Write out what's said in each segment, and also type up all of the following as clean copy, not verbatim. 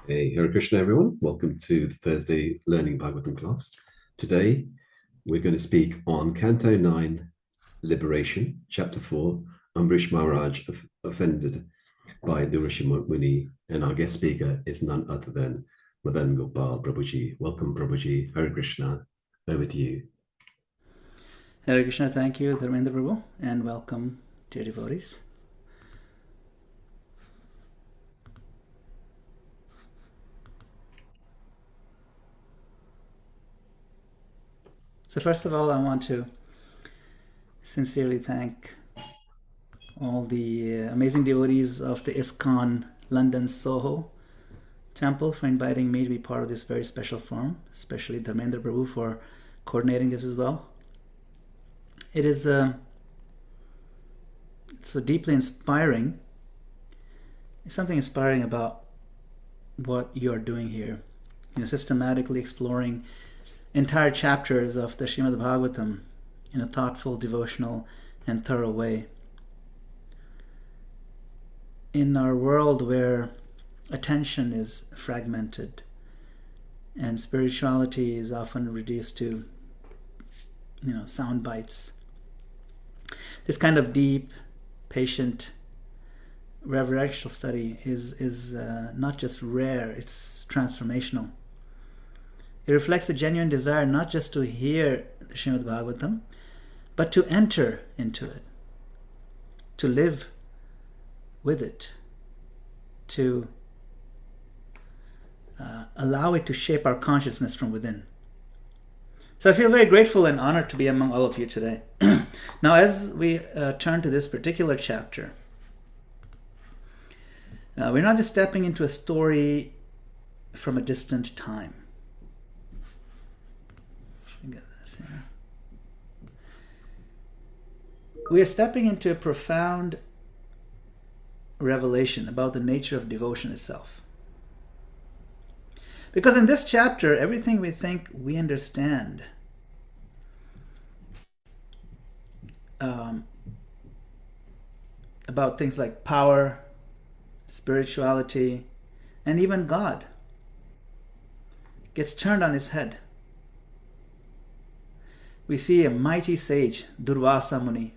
Hey, Hare Krishna, everyone. Welcome to the Thursday Learning Bhagavatam class. Today, we're going to speak on Canto 9, Liberation, Chapter 4, Ambarīṣa Mahārāja offended by Durvāsā Muni, and our guest speaker is none other than Madan Gopal Prabhuji. Welcome, Prabhuji. Hare Krishna. Over to you. Hare Krishna, thank you, Dharmendra Prabhu, and welcome, dear devotees. So first of all, I want to sincerely thank all the amazing devotees of the ISKCON London Soho Temple for inviting me to be part of this very special forum, especially Dharmendra Prabhu for coordinating this as well. It's so deeply inspiring. There's something inspiring about what you're doing here, systematically exploring entire chapters of the Srimad Bhagavatam in a thoughtful, devotional, and thorough way. In our world where attention is fragmented and spirituality is often reduced to, sound bites, this kind of deep, patient, reverential study is not just rare, it's transformational. It reflects a genuine desire not just to hear the Srimad Bhagavatam, but to enter into it, to live with it, to allow it to shape our consciousness from within. So I feel very grateful and honored to be among all of you today. Now, as we turn to this particular chapter, we're not just stepping into a story from a distant time. We are stepping into a profound revelation about the nature of devotion itself. Because in this chapter, everything we think we understand about things like power, spirituality, and even God gets turned on its head. We see a mighty sage, Durvāsā Muni,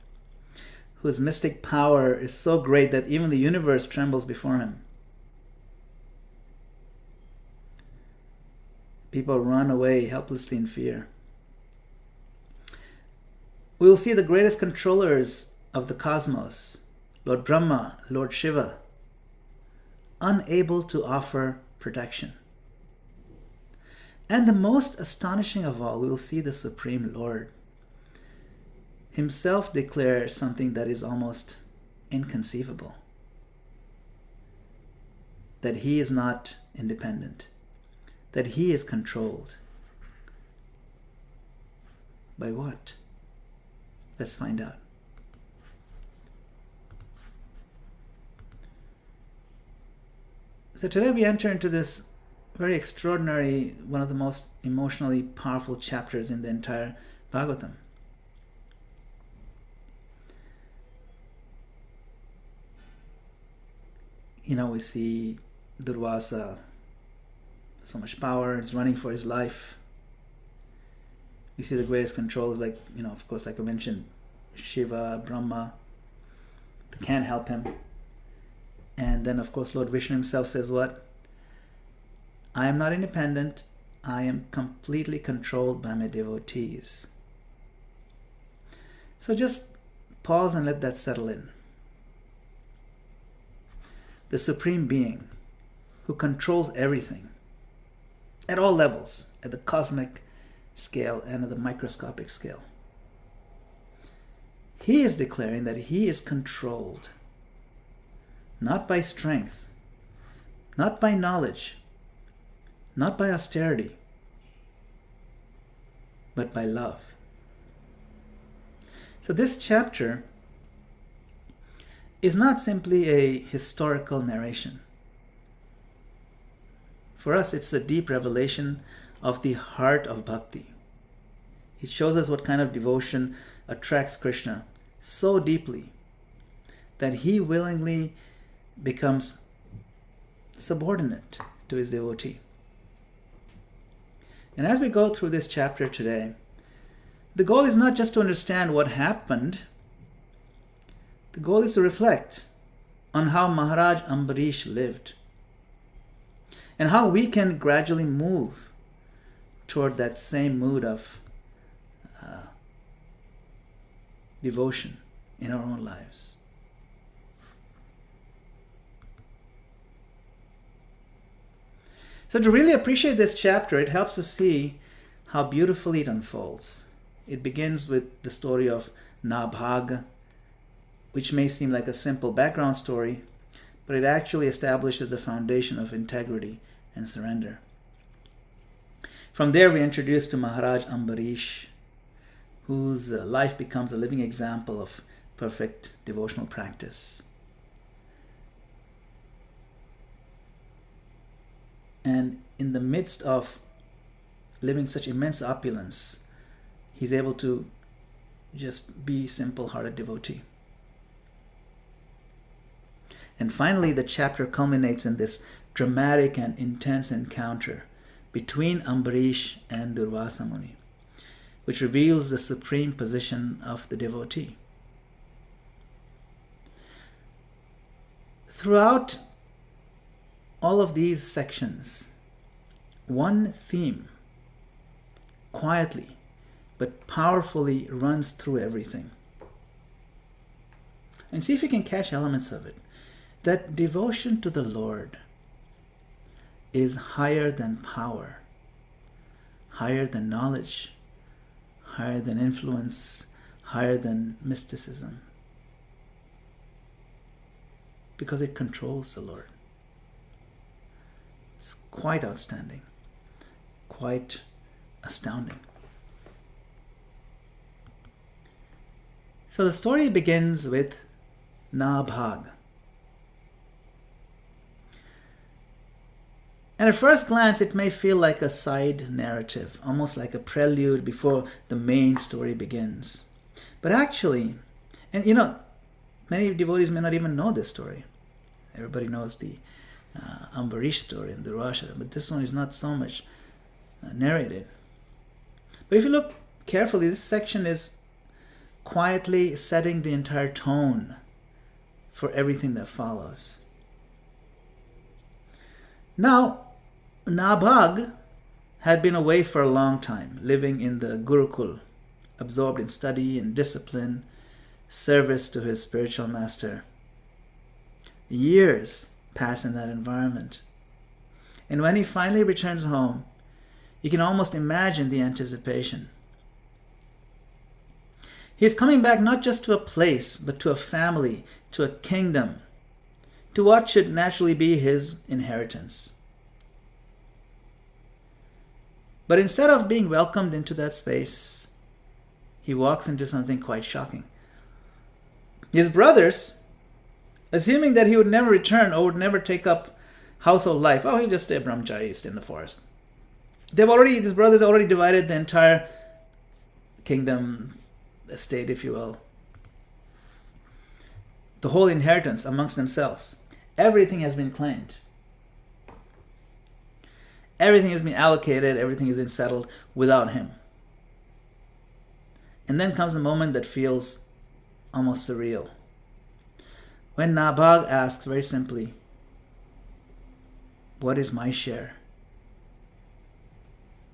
whose mystic power is so great that even the universe trembles before him. People run away helplessly in fear. We will see the greatest controllers of the cosmos, Lord Brahma, Lord Shiva, unable to offer protection. And the most astonishing of all, we will see the Supreme Lord himself declare something that is almost inconceivable. That he is not independent. That he is controlled. By what? Let's find out. So today we enter into this very extraordinary, one of the most emotionally powerful chapters in the entire Bhagavatam. We see Durvāsā, so much power, he's running for his life. We see the greatest controls, like, of course, like I mentioned, Shiva, Brahma, they can't help him. And then, of course, Lord Vishnu himself says what? I am not independent. I am completely controlled by my devotees. So just pause and let that settle in. The Supreme Being who controls everything at all levels, at the cosmic scale and at the microscopic scale. He is declaring that he is controlled not by strength, not by knowledge, not by austerity, but by love. So this chapter is not simply a historical narration. For us, it's a deep revelation of the heart of bhakti. It shows us what kind of devotion attracts Krishna so deeply that he willingly becomes subordinate to his devotee. And as we go through this chapter today, the goal is not just to understand what happened. The goal is to reflect on how Mahārāja Ambarīṣa lived and how we can gradually move toward that same mood of devotion in our own lives. So to really appreciate this chapter, it helps to see how beautifully it unfolds. It begins with the story of Nabhag, which may seem like a simple background story, but it actually establishes the foundation of integrity and surrender. From there, we are introduced to Mahārāja Ambarīṣa, whose life becomes a living example of perfect devotional practice. And in the midst of living such immense opulence, he's able to just be simple-hearted devotee. And finally, the chapter culminates in this dramatic and intense encounter between Ambarīṣa and Durvāsā Muni, which reveals the supreme position of the devotee. Throughout all of these sections, one theme quietly but powerfully runs through everything. And see if you can catch elements of it. That devotion to the Lord is higher than power, higher than knowledge, higher than influence, higher than mysticism, because it controls the Lord. It's quite outstanding, quite astounding. So the story begins with Nabhag. And at first glance, it may feel like a side narrative, almost like a prelude before the main story begins. But actually, and many devotees may not even know this story. Everybody knows the Ambarīṣa story in Durvāsā, but this one is not so much narrated. But if you look carefully, this section is quietly setting the entire tone for everything that follows. Now, Nabhag had been away for a long time, living in the Gurukul, absorbed in study and discipline, service to his spiritual master. Years pass in that environment. And when he finally returns home, you can almost imagine the anticipation. He is coming back not just to a place, but to a family, to a kingdom, to what should naturally be his inheritance. But instead of being welcomed into that space, he walks into something quite shocking. His brothers, assuming that he would never return or would never take up household life, he'll just stay brahmachari, he'll stay in the forest. His brothers already divided the entire kingdom, estate, if you will, the whole inheritance amongst themselves. Everything has been claimed. Everything has been allocated, everything has been settled without him. And then comes a moment that feels almost surreal. When Nabhag asks very simply, "What is my share?"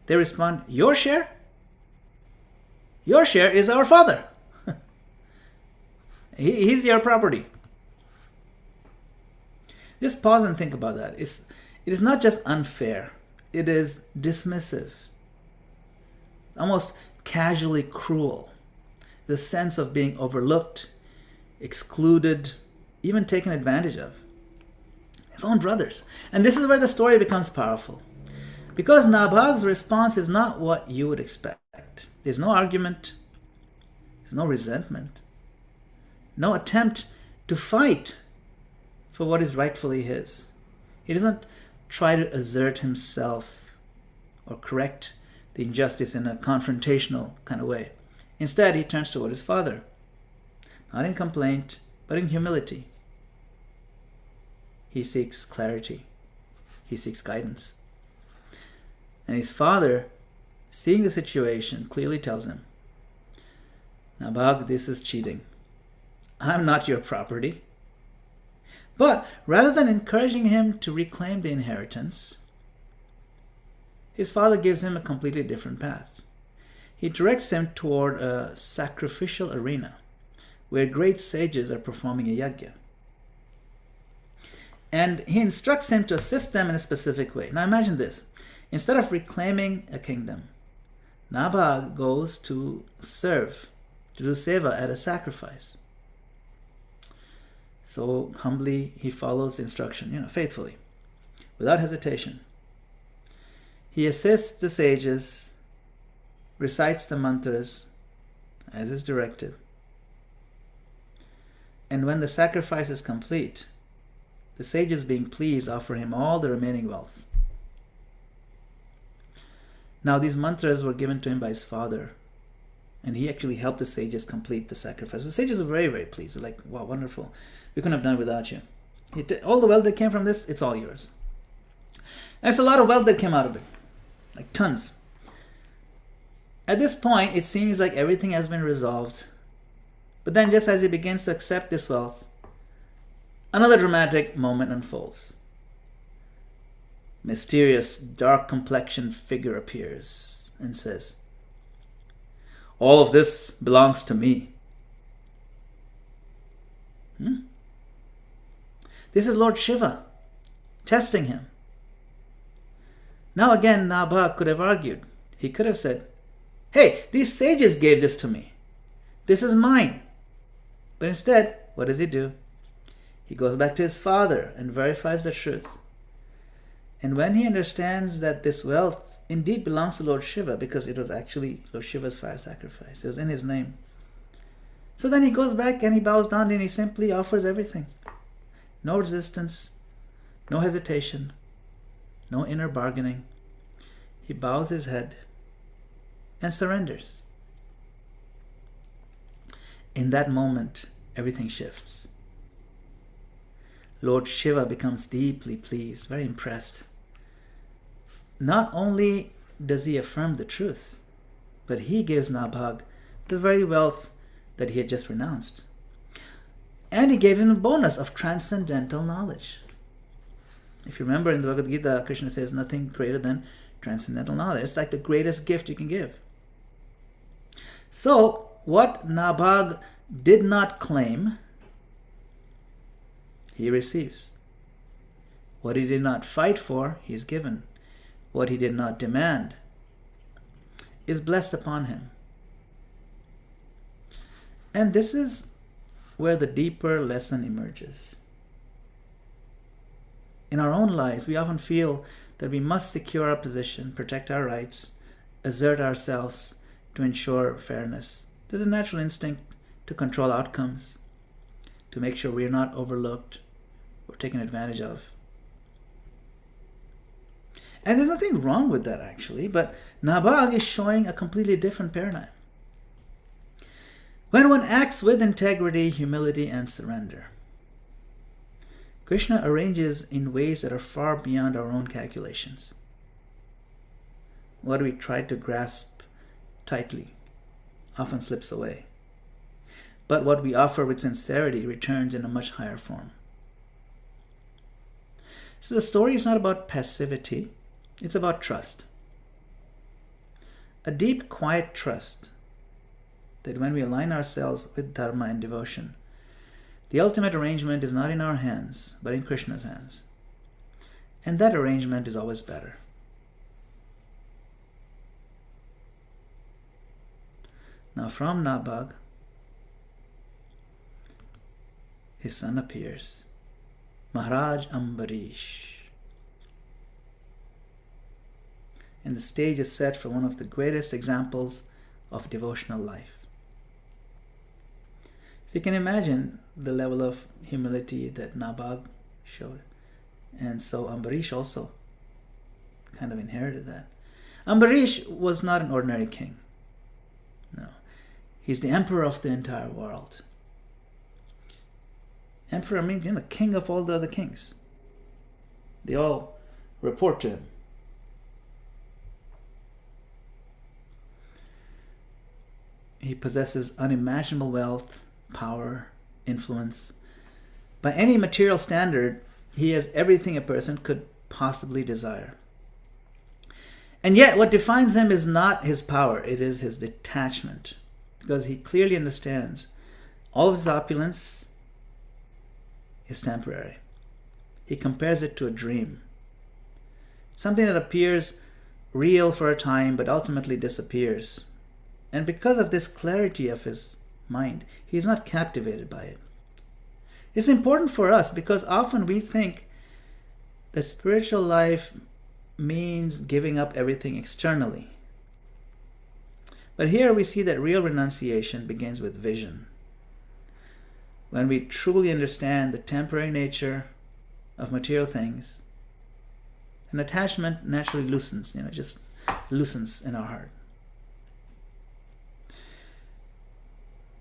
They respond, "Your share? Your share is our father. He's your property." Just pause and think about that. It is not just unfair. It is dismissive, almost casually cruel. The sense of being overlooked, excluded, even taken advantage of. His own brothers. And this is where the story becomes powerful. Because Nabhag's response is not what you would expect. There's no argument. There's no resentment. No attempt to fight for what is rightfully his. He doesn't try to assert himself or correct the injustice in a confrontational kind of way. Instead, he turns toward his father, not in complaint, but in humility. He seeks clarity. He seeks guidance. And his father, seeing the situation, clearly tells him, Nabhag, this is cheating. I'm not your property. But rather than encouraging him to reclaim the inheritance, his father gives him a completely different path. He directs him toward a sacrificial arena where great sages are performing a yajna. And he instructs him to assist them in a specific way. Now imagine this. Instead of reclaiming a kingdom, Nabhag goes to serve, to do seva at a sacrifice. So humbly he follows instruction, faithfully, without hesitation. He assists the sages, recites the mantras as is directed. And when the sacrifice is complete, the sages, being pleased, offer him all the remaining wealth. Now these mantras were given to him by his father, and he actually helped the sages complete the sacrifice. The sages are very, very pleased. They're like, wow, wonderful. We couldn't have done it without you. All the wealth that came from this, it's all yours. And it's a lot of wealth that came out of it. Like tons. At this point, it seems like everything has been resolved. But then just as he begins to accept this wealth, another dramatic moment unfolds. Mysterious, dark-complexioned figure appears and says, all of this belongs to me. This is Lord Shiva testing him. Now again, Nabhag could have argued. He could have said, hey, these sages gave this to me. This is mine. But instead, what does he do? He goes back to his father and verifies the truth. And when he understands that this wealth indeed belongs to Lord Shiva, because it was actually Lord Shiva's fire sacrifice, it was in his name. So then he goes back and he bows down and he simply offers everything. No resistance, no hesitation, no inner bargaining. He bows his head and surrenders. In that moment, everything shifts. Lord Shiva becomes deeply pleased, very impressed. Not only does he affirm the truth, but he gives Nabhag the very wealth that he had just renounced. And he gave him a bonus of transcendental knowledge. If you remember in the Bhagavad Gita, Krishna says nothing greater than transcendental knowledge. It's like the greatest gift you can give. So, what Nabhag did not claim, he receives. What he did not fight for, he is given. What he did not demand is blessed upon him. And this is where the deeper lesson emerges. In our own lives, we often feel that we must secure our position, protect our rights, assert ourselves to ensure fairness. There's a natural instinct to control outcomes, to make sure we are not overlooked or taken advantage of. And there's nothing wrong with that, actually, but Nabhag is showing a completely different paradigm. When one acts with integrity, humility, and surrender, Krishna arranges in ways that are far beyond our own calculations. What we try to grasp tightly often slips away. But what we offer with sincerity returns in a much higher form. So the story is not about passivity, it's about trust. A deep, quiet trust that when we align ourselves with dharma and devotion, the ultimate arrangement is not in our hands, but in Krishna's hands. And that arrangement is always better. Now from Nabhag, his son appears, Mahārāja Ambarīṣa. And the stage is set for one of the greatest examples of devotional life. So you can imagine the level of humility that Nabhag showed. And so Ambarīṣa also kind of inherited that. Ambarīṣa was not an ordinary king. No. He's the emperor of the entire world. Emperor means, king of all the other kings. They all report to him. He possesses unimaginable wealth, power, influence. By any material standard, he has everything a person could possibly desire. And yet, what defines him is not his power, it is his detachment. Because he clearly understands all of his opulence is temporary. He compares it to a dream. Something that appears real for a time, but ultimately disappears. And because of this clarity of his mind, he is not captivated by it. It's important for us because often we think that spiritual life means giving up everything externally. But here we see that real renunciation begins with vision. When we truly understand the temporary nature of material things, an attachment naturally loosens, just loosens in our heart.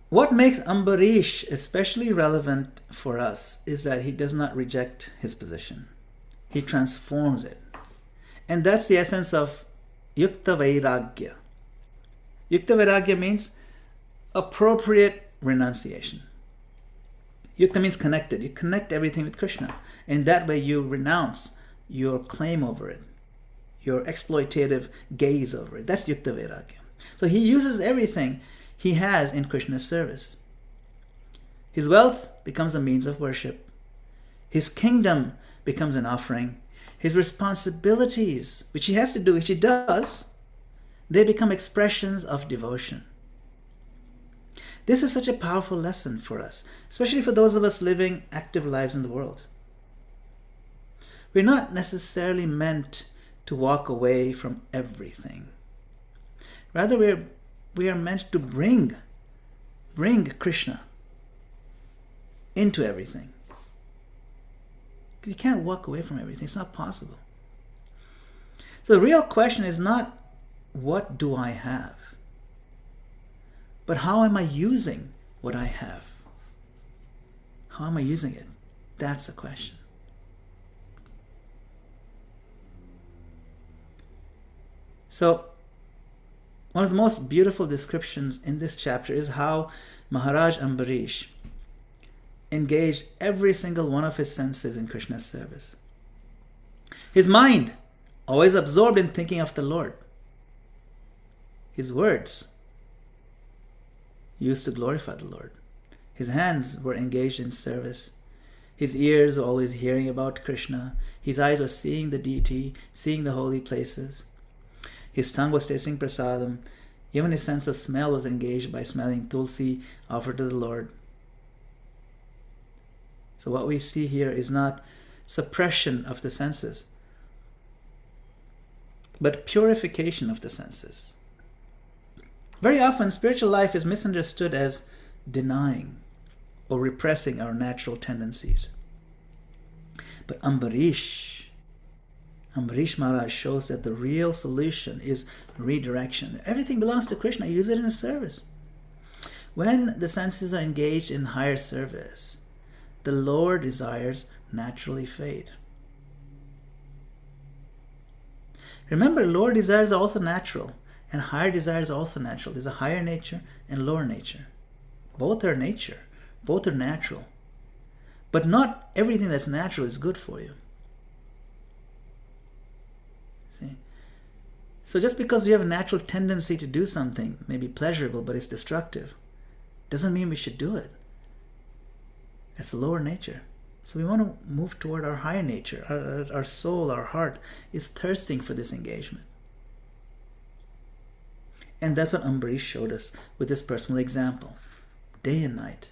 What makes Ambarīṣa especially relevant for us is that he does not reject his position. He transforms it. And that's the essence of Yukta Vairagya. Yukta Vairagya means appropriate renunciation. Yukta means connected. You connect everything with Krishna. In that way you renounce your claim over it, your exploitative gaze over it. That's Yukta Vairagya. So he uses everything he has in Krishna's service. His wealth becomes a means of worship. His kingdom becomes an offering. His responsibilities, which he has to do, which he does, they become expressions of devotion. This is such a powerful lesson for us, especially for those of us living active lives in the world. We're not necessarily meant to walk away from everything. Rather, we are meant to bring Krishna into everything. Because you can't walk away from everything. It's not possible. So the real question is not, what do I have? But how am I using what I have? How am I using it? That's the question. So, one of the most beautiful descriptions in this chapter is how Mahārāja Ambarīṣa engaged every single one of his senses in Krishna's service. His mind, always absorbed in thinking of the Lord. His words used to glorify the Lord. His hands were engaged in service. His ears were always hearing about Krishna. His eyes were seeing the deity, seeing the holy places. His tongue was tasting prasadam. Even his sense of smell was engaged by smelling tulsi offered to the Lord. So what we see here is not suppression of the senses, but purification of the senses. Very often, spiritual life is misunderstood as denying or repressing our natural tendencies. But Ambarīṣa Mahārāja shows that the real solution is redirection. Everything belongs to Krishna. Use it in his service. When the senses are engaged in higher service, the lower desires naturally fade. Remember, lower desires are also natural, and higher desires are also natural. There's a higher nature and lower nature. Both are nature. Both are natural. But not everything that's natural is good for you. So just because we have a natural tendency to do something, may be pleasurable, but it's destructive, doesn't mean we should do it. It's a lower nature. So we want to move toward our higher nature. Our soul, our heart is thirsting for this engagement. And that's what Ambarīṣa showed us with this personal example, day and night.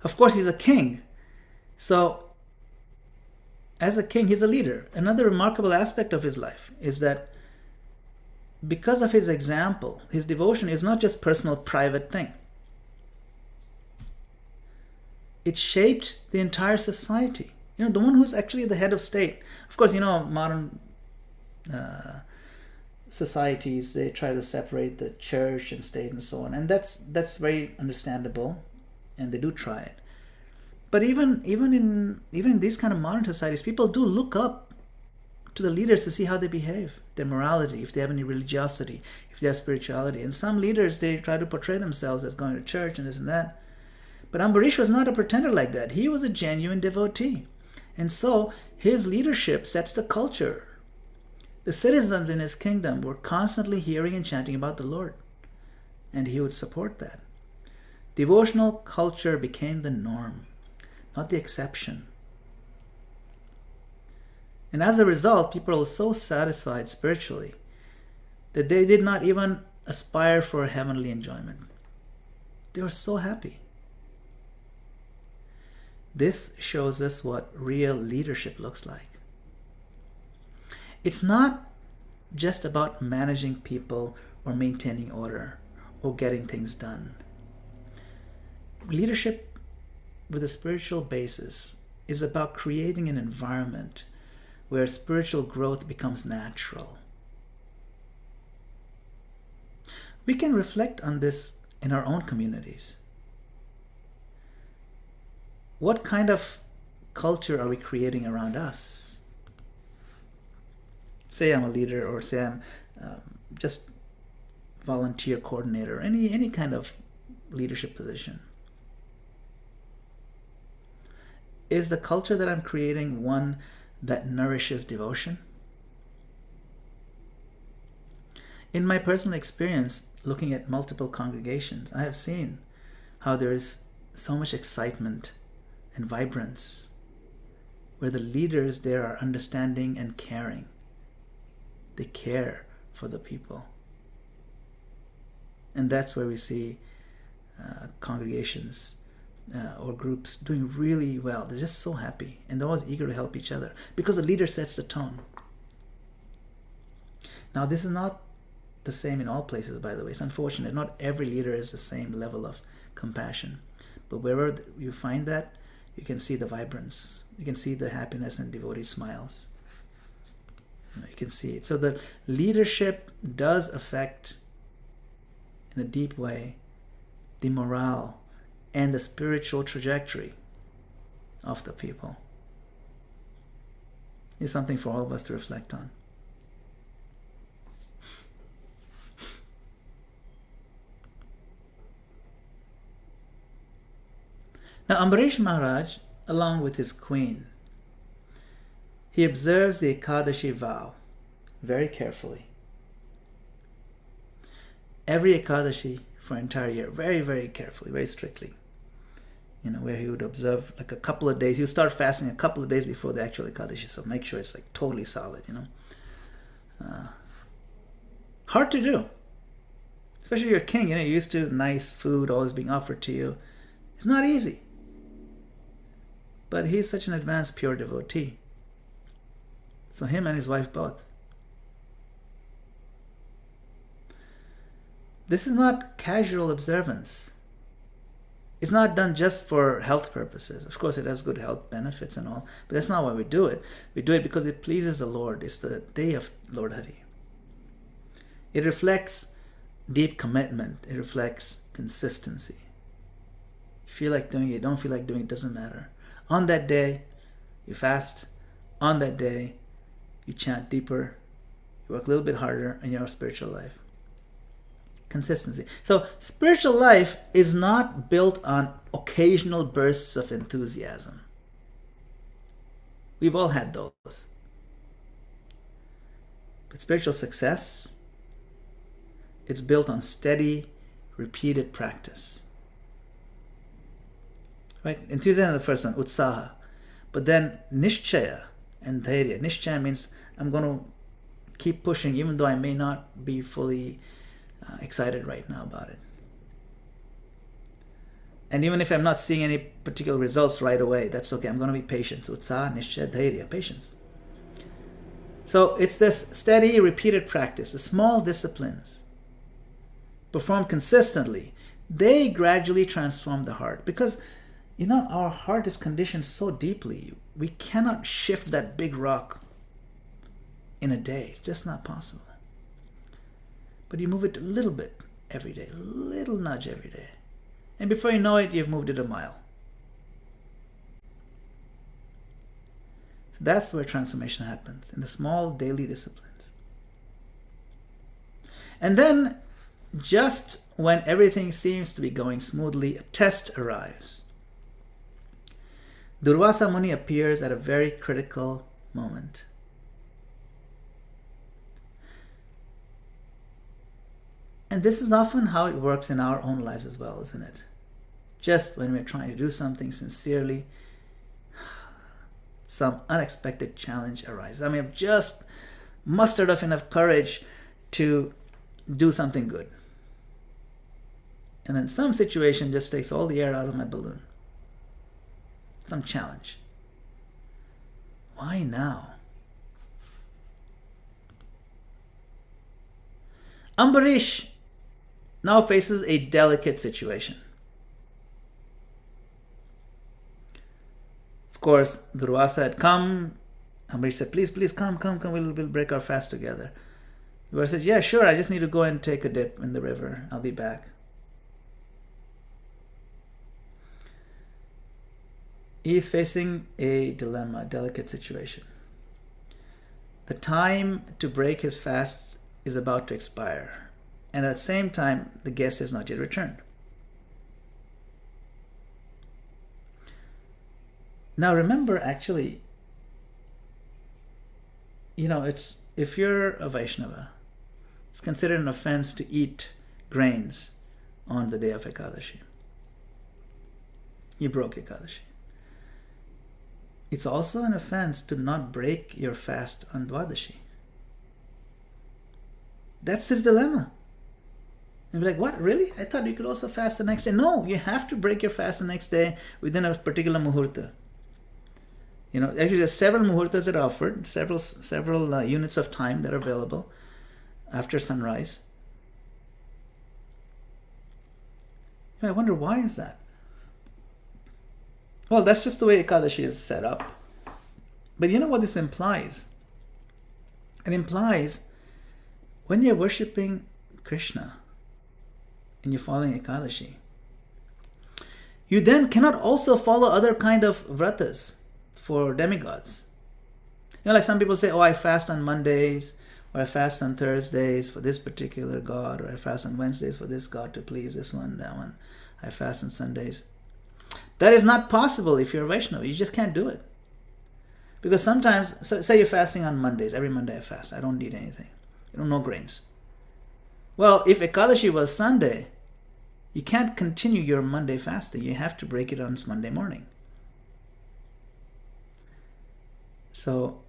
Of course, he's a king. So as a king, he's a leader. Another remarkable aspect of his life is that because of his example, his devotion is not just personal, private thing. It shaped the entire society. The one who's actually the head of state. Of course, modern societies, they try to separate the church and state and so on. And that's very understandable. And they do try it. But even in these kind of modern societies, people do look up to the leaders to see how they behave, their morality, if they have any religiosity, if they have spirituality. And some leaders, they try to portray themselves as going to church and this and that. But Ambarīṣa was not a pretender like that. He was a genuine devotee. And so his leadership sets the culture. The citizens in his kingdom were constantly hearing and chanting about the Lord. And he would support that. Devotional culture became the norm, not the exception. And as a result, people were so satisfied spiritually that they did not even aspire for heavenly enjoyment. They were so happy. This shows us what real leadership looks like. It's not just about managing people or maintaining order or getting things done. Leadership with a spiritual basis is about creating an environment where spiritual growth becomes natural. We can reflect on this in our own communities. What kind of culture are we creating around us? Say I'm a leader, or say I'm just volunteer coordinator, any kind of leadership position. Is the culture that I'm creating one that nourishes devotion? In my personal experience, looking at multiple congregations, I have seen how there is so much excitement and vibrance, where the leaders there are understanding and caring. They care for the people. And that's where we see congregations or groups doing really well. They're just so happy, and they're always eager to help each other because the leader sets the tone. Now, this is not the same in all places, by the way. It's unfortunate. Not every leader is the same level of compassion. But wherever you find that, you can see the vibrance. You can see the happiness and devotee smiles. You can see it. So the leadership does affect, in a deep way, the morale and the spiritual trajectory of the people. It's something for all of us to reflect on. Now, Ambarīṣa Mahārāja, along with his queen, he observes the Ekadashi vow very carefully. Every Ekadashi for an entire year, very, very carefully, very strictly. Where he would observe like a couple of days. He would start fasting a couple of days before the actual Ekadashi, so make sure it's like totally solid, Hard to do. Especially you're a king, you're used to nice food always being offered to you. It's not easy. But he's such an advanced, pure devotee. So him and his wife both. This is not casual observance. It's not done just for health purposes. Of course, it has good health benefits and all, but that's not why we do it. We do it because it pleases the Lord. It's the day of Lord Hari. It reflects deep commitment. It reflects consistency. You feel like doing it, don't feel like doing it, doesn't matter. On that day, you fast. On that day, you chant deeper. You work a little bit harder in your spiritual life. Consistency. So spiritual life is not built on occasional bursts of enthusiasm. We've all had those. But spiritual success, it's built on steady, repeated practice. Right? Enthusiasm is the first one, utsaha. But then nishchaya and dhairya. Nishchaya means I'm going to keep pushing even though I may not be fully excited right now about it. And even if I'm not seeing any particular results right away, that's okay. I'm going to be patient. So utsaha, nishchaya, dhairya, patience. So it's this steady, repeated practice, the small disciplines performed consistently. They gradually transform the heart because our heart is conditioned so deeply. We cannot shift that big rock in a day. It's just not possible. But you move it a little bit every day, a little nudge every day. And before you know it, you've moved it a mile. So that's where transformation happens, in the small daily disciplines. And then, just when everything seems to be going smoothly, a test arrives. Durvāsā Muni appears at a very critical moment. And this is often how it works in our own lives as well, isn't it? Just when we're trying to do something sincerely, some unexpected challenge arises. I mean, I've just mustered up enough courage to do something good. And then some situation just takes all the air out of my balloon. Some challenge. Why now? Ambarīṣa now faces a delicate situation. Of course, Durvāsā had come. Ambarīṣa said, please come, we'll break our fast together. Durvāsā said, yeah, sure, I just need to go and take a dip in the river. I'll be back. He is facing a dilemma, a delicate situation. The time to break his fast is about to expire, and at the same time, the guest has not yet returned. Now remember, actually, it's, if you're a Vaishnava, it's considered an offense to eat grains on the day of Ekadashi. You broke Ekadashi. It's also an offense to not break your fast on Dvadashi. That's his dilemma. And be like, what, really? I thought you could also fast the next day. No, you have to break your fast the next day within a particular muhurta. Actually there's several muhurtas that are offered, several units of time that are available after sunrise. I wonder, why is that? Well, that's just the way Ekadashi is set up. But you know what this implies? It implies when you're worshipping Krishna and you're following Ekadashi, you then cannot also follow other kind of vratas for demigods. Like some people say, I fast on Mondays, or I fast on Thursdays for this particular god, or I fast on Wednesdays for this god to please this one, that one. I fast on Sundays. That is not possible if you're a Vaishnava. You just can't do it. Because sometimes, say you're fasting on Mondays. Every Monday I fast. I don't eat anything. No grains. Well, if Ekadashi was Sunday, you can't continue your Monday fasting. You have to break it on Monday morning. So,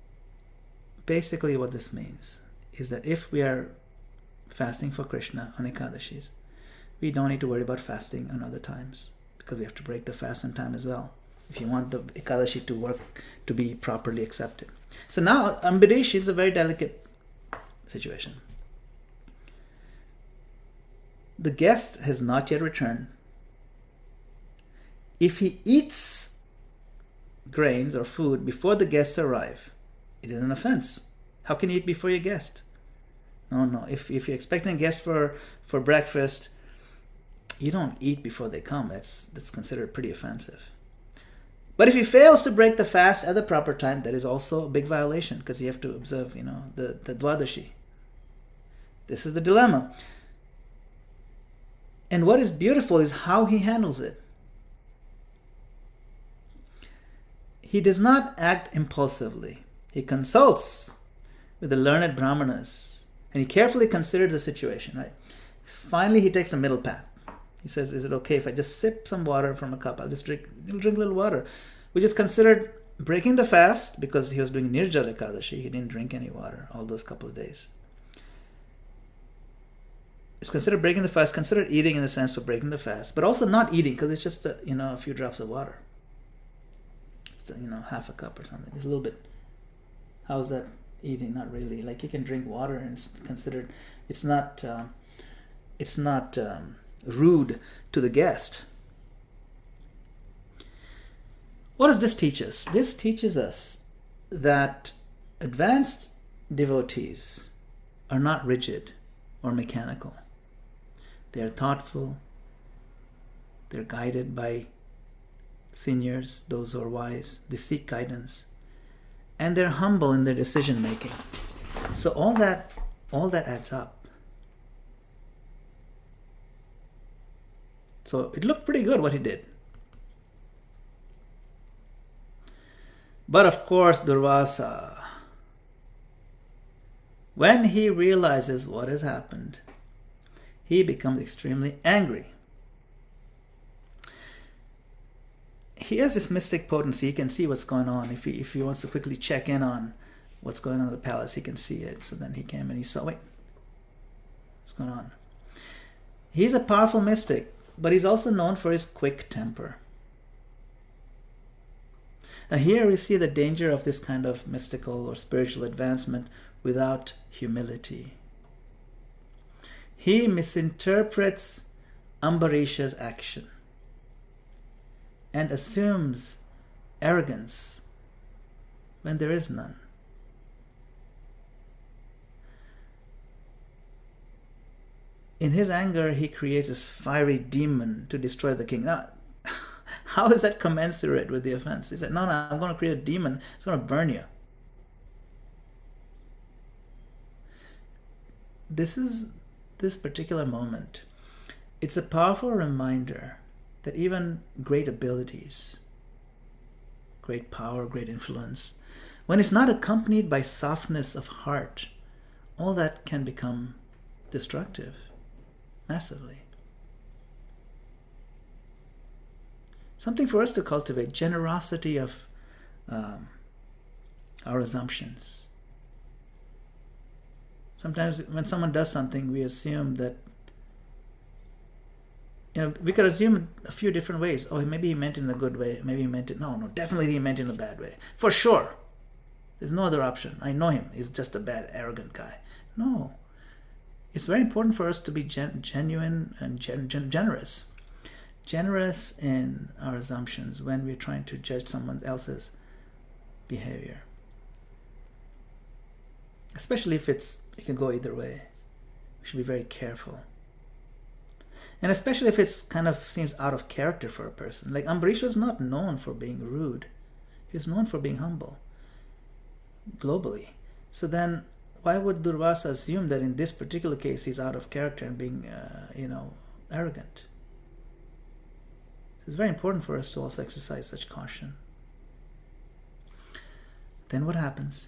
basically what this means is that if we are fasting for Krishna on Ekadashis, we don't need to worry about fasting on other times, because we have to break the fast on time as well, if you want the Ekadashi to work, to be properly accepted. So now, Ambarīṣa is a very delicate situation. The guest has not yet returned. If he eats grains or food before the guests arrive, it is an offense. How can you eat before your guest? No. If you're expecting a guest for breakfast, you don't eat before they come. That's considered pretty offensive. But if he fails to break the fast at the proper time, that is also a big violation, because you have to observe, the Dvadashi. This is the dilemma. And what is beautiful is how he handles it. He does not act impulsively. He consults with the learned brahmanas, and he carefully considers the situation, right? Finally, he takes a middle path. He says, is it okay if I just sip some water from a cup? I'll just drink a little water, which is considered breaking the fast, because he was doing Nirjala Ekadashi. He didn't drink any water all those couple of days. It's considered breaking the fast, considered eating in the sense of breaking the fast, but also not eating, because it's just a few drops of water. It's half a cup or something. It's a little bit. How is that eating? Not really. Like, you can drink water, and it's considered. It's not rude to the guest. What does this teach us? This teaches us that advanced devotees are not rigid or mechanical. They are thoughtful. They're guided by seniors, those who are wise. They seek guidance. and they're humble in their decision making. So all that adds up. So it looked pretty good what he did. But of course, Durvāsā, when he realizes what has happened, he becomes extremely angry. He has this mystic potency. He can see what's going on. If he wants to quickly check in on what's going on in the palace, he can see it. So then he came and he saw, wait, what's going on? He's a powerful mystic, but he's also known for his quick temper. Now here we see the danger of this kind of mystical or spiritual advancement without humility. He misinterprets Ambarīṣa's action and assumes arrogance when there is none. In his anger, he creates this fiery demon to destroy the king. Now, how is that commensurate with the offense? He said, no, I'm going to create a demon. It's going to burn you. This particular moment, it's a powerful reminder that even great abilities, great power, great influence, when it's not accompanied by softness of heart, all that can become destructive, massively. Something for us to cultivate, generosity of our assumptions. Sometimes when someone does something, we assume that, we could assume a few different ways. Oh, maybe he meant it in a good way. Maybe he meant it, no, definitely he meant it in a bad way. For sure. There's no other option. I know him. He's just a bad, arrogant guy. No. It's very important for us to be genuine and generous. Generous in our assumptions when we're trying to judge someone else's behavior. Especially if it can go either way. We should be very careful. And especially if it's kind of seems out of character for a person. Like Ambarīṣa was not known for being rude. He was known for being humble. Globally. So then, why would Durvāsā assume that in this particular case he's out of character and being, arrogant? So it's very important for us to also exercise such caution. Then what happens?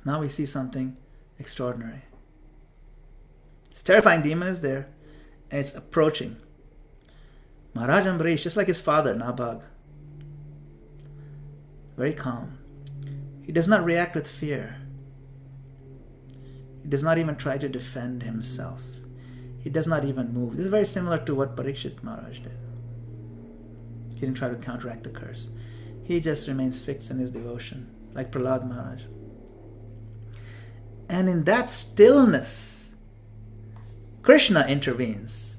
Now we see something extraordinary. This terrifying demon is there, and it's approaching. Mahārāja Ambarīṣa, just like his father, Nabhag, very calm. He does not react with fear. He does not even try to defend himself. He does not even move. This is very similar to what Parikshit Mahārāja did. He didn't try to counteract the curse. He just remains fixed in his devotion, like Prahlāda Mahārāja. And in that stillness, Krishna intervenes.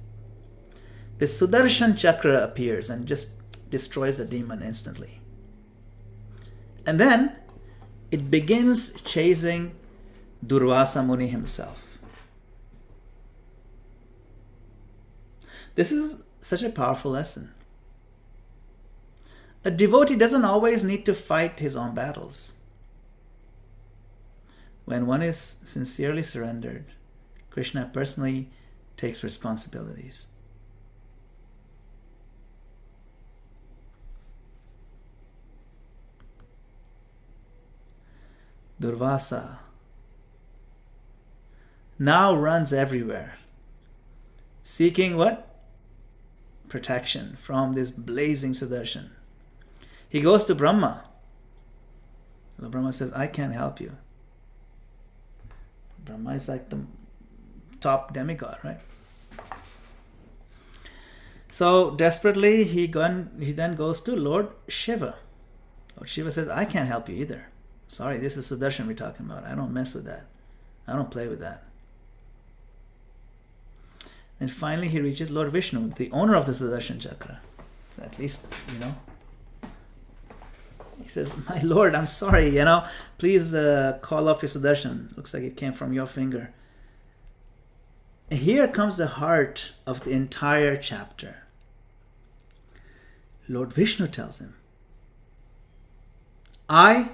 This Sudarshan Chakra appears and just destroys the demon instantly. And then it begins chasing Durvāsā Muni himself. This is such a powerful lesson. A devotee doesn't always need to fight his own battles. When one is sincerely surrendered, Krishna personally takes responsibilities. Durvāsā now runs everywhere, seeking what? Protection from this blazing Sudarshan. He goes to Brahma. So Brahma says, I can't help you. Brahma is like the top demigod, right? So desperately, he then goes to Lord Shiva. Lord Shiva says, I can't help you either. Sorry, this is Sudarshan we're talking about. I don't mess with that. I don't play with that. And finally, he reaches Lord Vishnu, the owner of the Sudarshan Chakra. So at least, he says, my Lord, I'm sorry, please call off your Sudarshan. Looks like it came from your finger. And here comes the heart of the entire chapter. Lord Vishnu tells him, I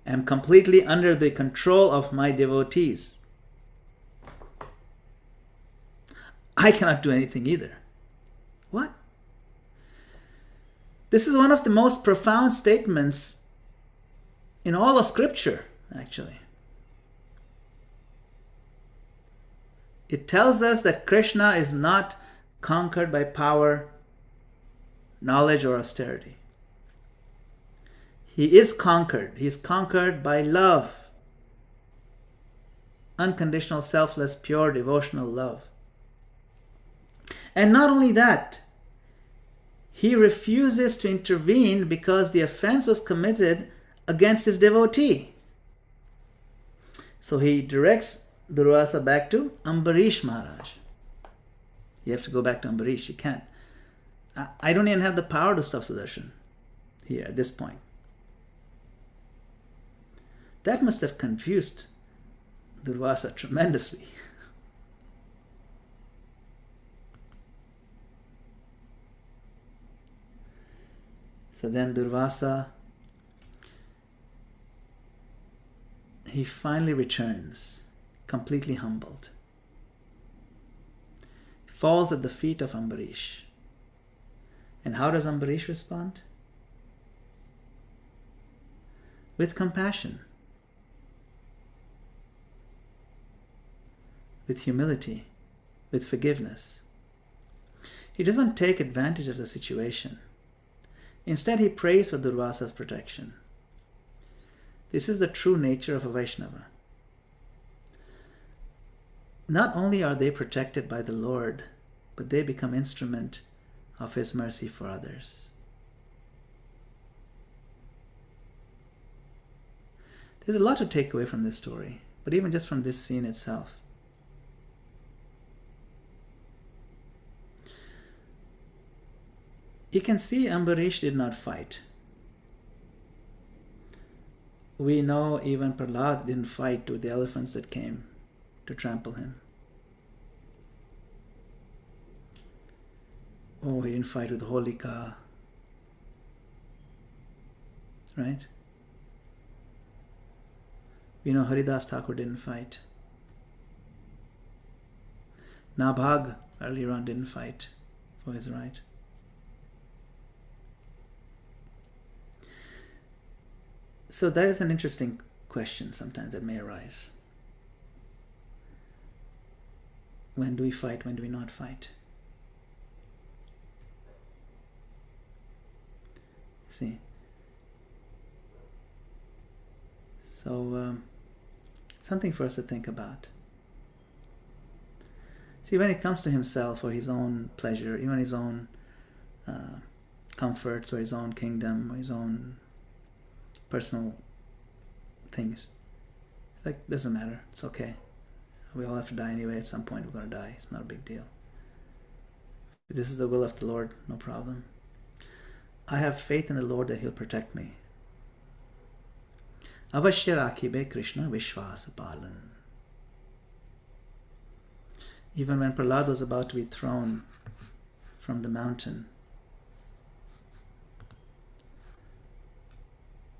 am completely under the control of my devotees. I cannot do anything either. What? This is one of the most profound statements in all of Scripture, actually. It tells us that Krishna is not conquered by power, knowledge, or austerity. He is conquered. He is conquered by love. Unconditional, selfless, pure, devotional love. And not only that, he refuses to intervene because the offense was committed against his devotee. So he directs Durvāsā back to Ambarīṣa Mahārāja. You have to go back to Ambarīṣa. You can't. I don't even have the power to stop Sudarshan here at this point. That must have confused Durvāsā tremendously. So then Durvāsā, he finally returns, completely humbled. He falls at the feet of Ambarīṣa. And how does Ambarīṣa respond? With compassion, with humility, with forgiveness. He doesn't take advantage of the situation. Instead, he prays for Durvāsa's protection. This is the true nature of a Vaishnava. Not only are they protected by the Lord, but they become instrument of his mercy for others. There's a lot to take away from this story, but even just from this scene itself. You can see Ambarīṣa did not fight. We know even Prahlāda didn't fight with the elephants that came to trample him. Oh, he didn't fight with Holika. Right? We know Haridas Thakur didn't fight. Nabhag earlier on didn't fight for his right. So that is an interesting question sometimes that may arise. When do we fight? When do we not fight? See? So, something for us to think about. See, when it comes to himself or his own pleasure, even his own comforts or his own kingdom or his own personal things, like, doesn't matter. It's okay. We all have to die anyway. At some point we're going to die. It's not a big deal. If this is the will of the Lord, no problem. I have faith in the Lord that he'll protect me. Avashya rakhibe Krishna Vishvasa Palan. Even when Prahlāda was about to be thrown from the mountain,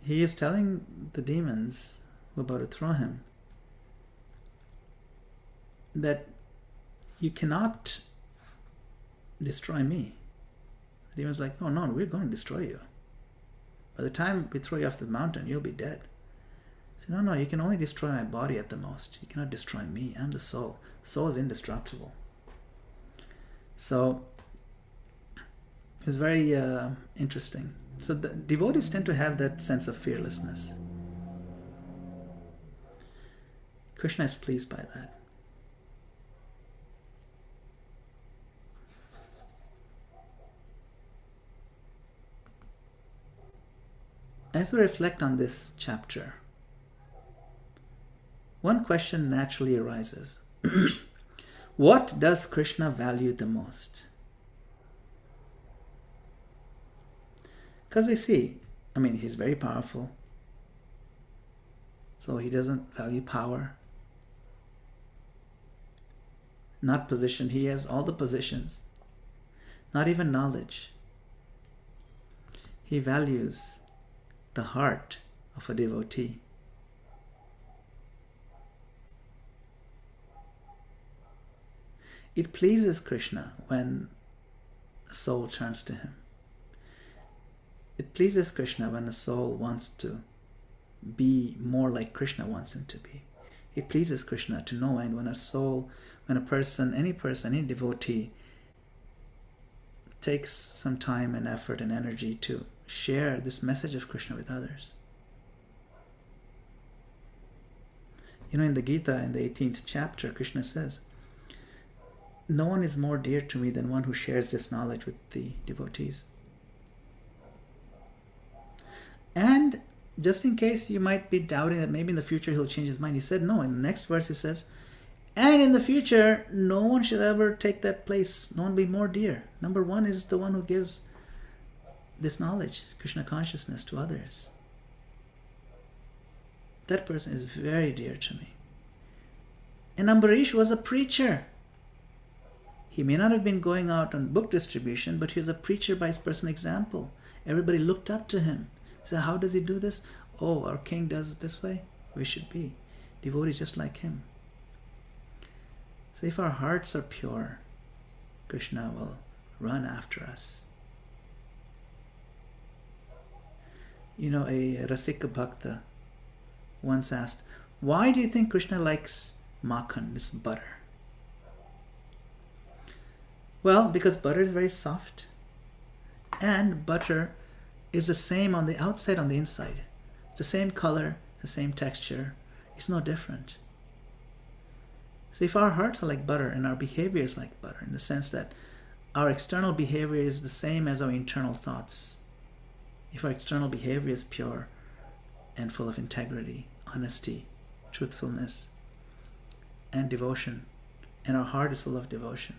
he is telling the demons who are about to throw him that you cannot destroy me. The demon's like, oh no, we're going to destroy you. By the time we throw you off the mountain, you'll be dead. So no, you can only destroy my body at the most. You cannot destroy me. I'm the soul. Soul is indestructible. So it's very interesting. So the devotees tend to have that sense of fearlessness. Krishna is pleased by that. As we reflect on this chapter, one question naturally arises. What does Krishna value the most? Because we see, he's very powerful. So he doesn't value power. Not position. He has all the positions. Not even knowledge. He values the heart of a devotee. It pleases Krishna when a soul turns to him. It pleases Krishna when a soul wants to be more like Krishna wants him to be. It pleases Krishna to no end when a soul, when a person, any devotee takes some time and effort and energy to share this message of Krishna with others. You know, in the Gita, in the 18th chapter, Krishna says, no one is more dear to me than one who shares this knowledge with the devotees. And just in case you might be doubting that maybe in the future he'll change his mind, he said no. In the next verse he says, and in the future, no one should ever take that place. No one be more dear. Number one is the one who gives this knowledge, Krishna consciousness, to others. That person is very dear to me. And Ambarīṣa was a preacher. He may not have been going out on book distribution, but he was a preacher by his personal example. Everybody looked up to him. So how does he do this? Oh, our king does it this way. We should be devotees just like him. So if our hearts are pure, Krishna will run after us. You know, a Rasika Bhakta once asked, why do you think Krishna likes makhan, this butter? Well, because butter is very soft, and butter is the same on the outside, on the inside. It's the same color, the same texture. It's no different. So if our hearts are like butter and our behavior is like butter, in the sense that our external behavior is the same as our internal thoughts, if our external behavior is pure and full of integrity, honesty, truthfulness, and devotion, and our heart is full of devotion,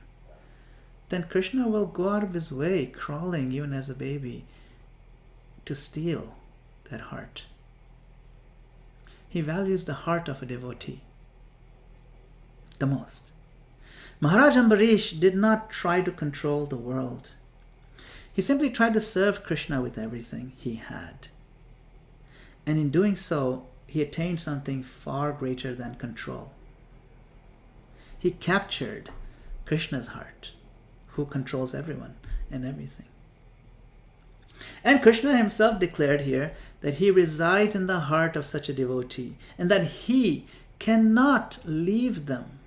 then Krishna will go out of his way, crawling even as a baby, to steal that heart. He values the heart of a devotee the most. Mahārāja Ambarīṣa did not try to control the world. He simply tried to serve Krishna with everything he had. And in doing so, he attained something far greater than control. He captured Krishna's heart, who controls everyone and everything. And Krishna himself declared here that he resides in the heart of such a devotee and that he cannot leave them.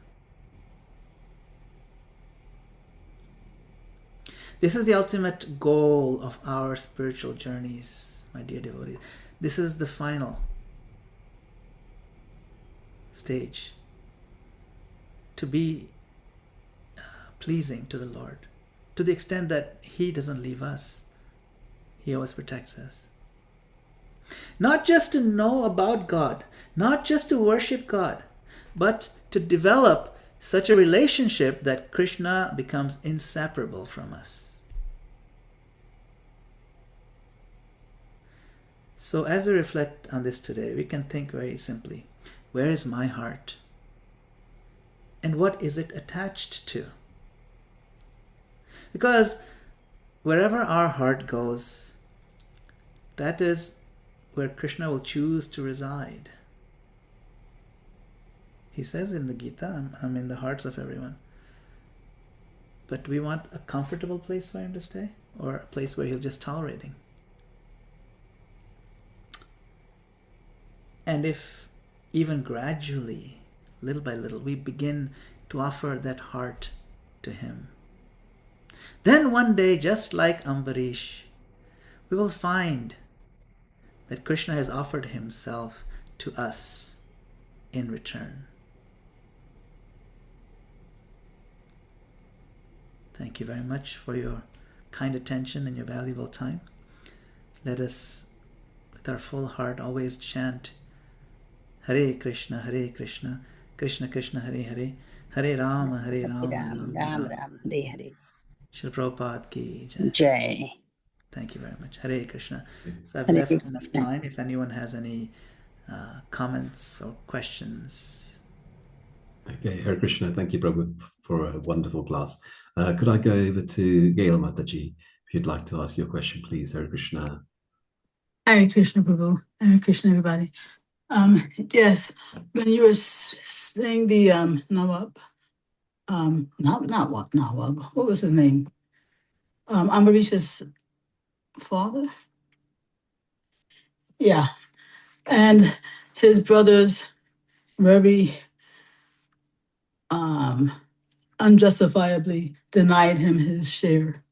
This is the ultimate goal of our spiritual journeys, my dear devotees. This is the final stage, to be pleasing to the Lord, to the extent that he doesn't leave us. He always protects us. Not just to know about God, not just to worship God, but to develop such a relationship that Krishna becomes inseparable from us. So as we reflect on this today, we can think very simply, where is my heart? And what is it attached to? Because wherever our heart goes, that is where Krishna will choose to reside. He says in the Gita, I'm in the hearts of everyone. But do we want a comfortable place for him to stay? Or a place where he'll just tolerating? And if even gradually, little by little, we begin to offer that heart to him, then one day, just like Ambarīṣa, we will find that Krishna has offered himself to us in return. Thank you very much for your kind attention and your valuable time. Let us, with our full heart, always chant Hare Krishna, Krishna Krishna, Hare Hare, Hare Rama, Rama Hare Hare. Shri Prabhupada ki jai. Jai. Thank you very much. Hare Krishna. So I've left enough time if anyone has any comments or questions. Okay, Hare Krishna. Thank you, Prabhu, for a wonderful class. Could I go over to Gail Mataji? If you'd like to ask your question, please, Hare Krishna. Hare Krishna, Prabhu. Hare Krishna, everybody. Yes, when you were saying the Nawab, not Nawab. What was his name? Ambarīṣa's father. Yeah, and his brothers very unjustifiably denied him his share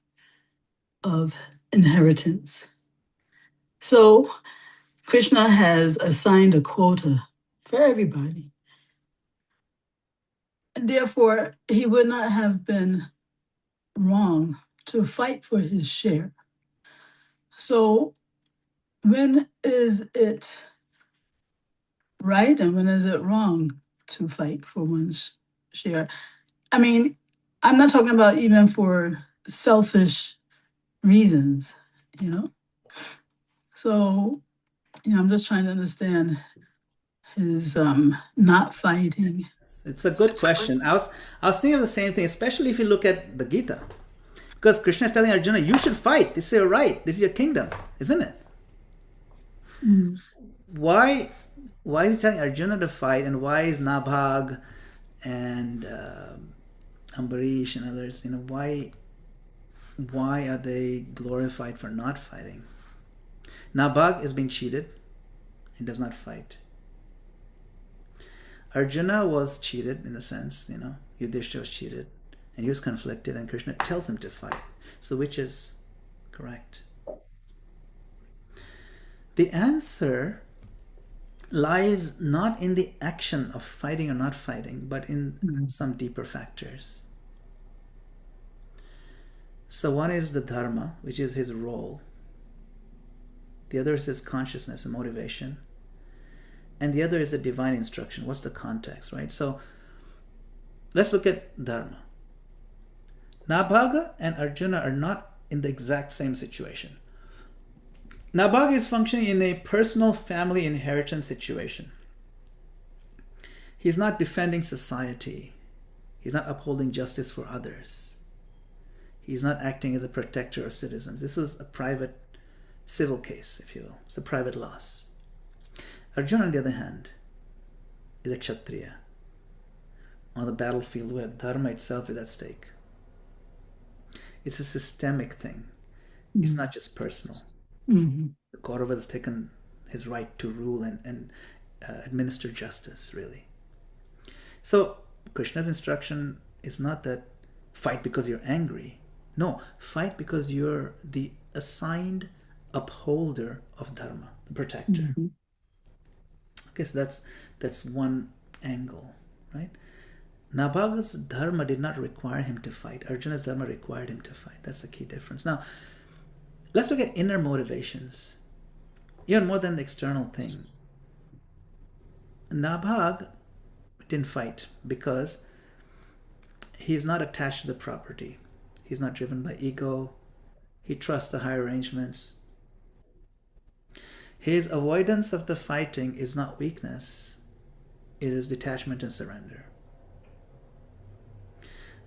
of inheritance. So Krishna has assigned a quota for everybody. And therefore, he would not have been wrong to fight for his share. So when is it right and when is it wrong to fight for one's share? I mean, I'm not talking about even for selfish reasons, you know? So, I'm just trying to understand his not fighting. It's a good question. I was thinking of the same thing, especially if you look at the Gita. Because Krishna is telling Arjuna, you should fight. This is your right. This is your kingdom, isn't it? Mm. Why is he telling Arjuna to fight, and why is Nabhag and Ambarīṣa and others, why are they glorified for not fighting? Nabhag is being cheated and does not fight. Arjuna was cheated in the sense, Yudhishthira was cheated and he was conflicted, and Krishna tells him to fight. So which is correct? The answer lies not in the action of fighting or not fighting, but in some deeper factors. So one is the dharma, which is his role. The other is his consciousness and motivation. And the other is the divine instruction. What's the context, right? So let's look at dharma. Nabhaga and Arjuna are not in the exact same situation. Nabhaga is functioning in a personal family inheritance situation. He's not defending society. He's not upholding justice for others. He's not acting as a protector of citizens. This is a private civil case, if you will. It's a private loss. Arjuna, on the other hand, is a Kshatriya on the battlefield where dharma itself is at stake. It's a systemic thing. It's not just personal. Mm-hmm. The Kaurava has taken his right to rule and administer justice, really. So Krishna's instruction is not that fight because you're angry. No, fight because you're the assigned upholder of dharma, the protector. Mm-hmm. Okay, so that's one angle, right? Nabhaga's dharma did not require him to fight. Arjuna's dharma required him to fight. That's the key difference. Now, let's look at inner motivations, even more than the external thing. Nabhag didn't fight because he's not attached to the property. He's not driven by ego. He trusts the higher arrangements. His avoidance of the fighting is not weakness. It is detachment and surrender.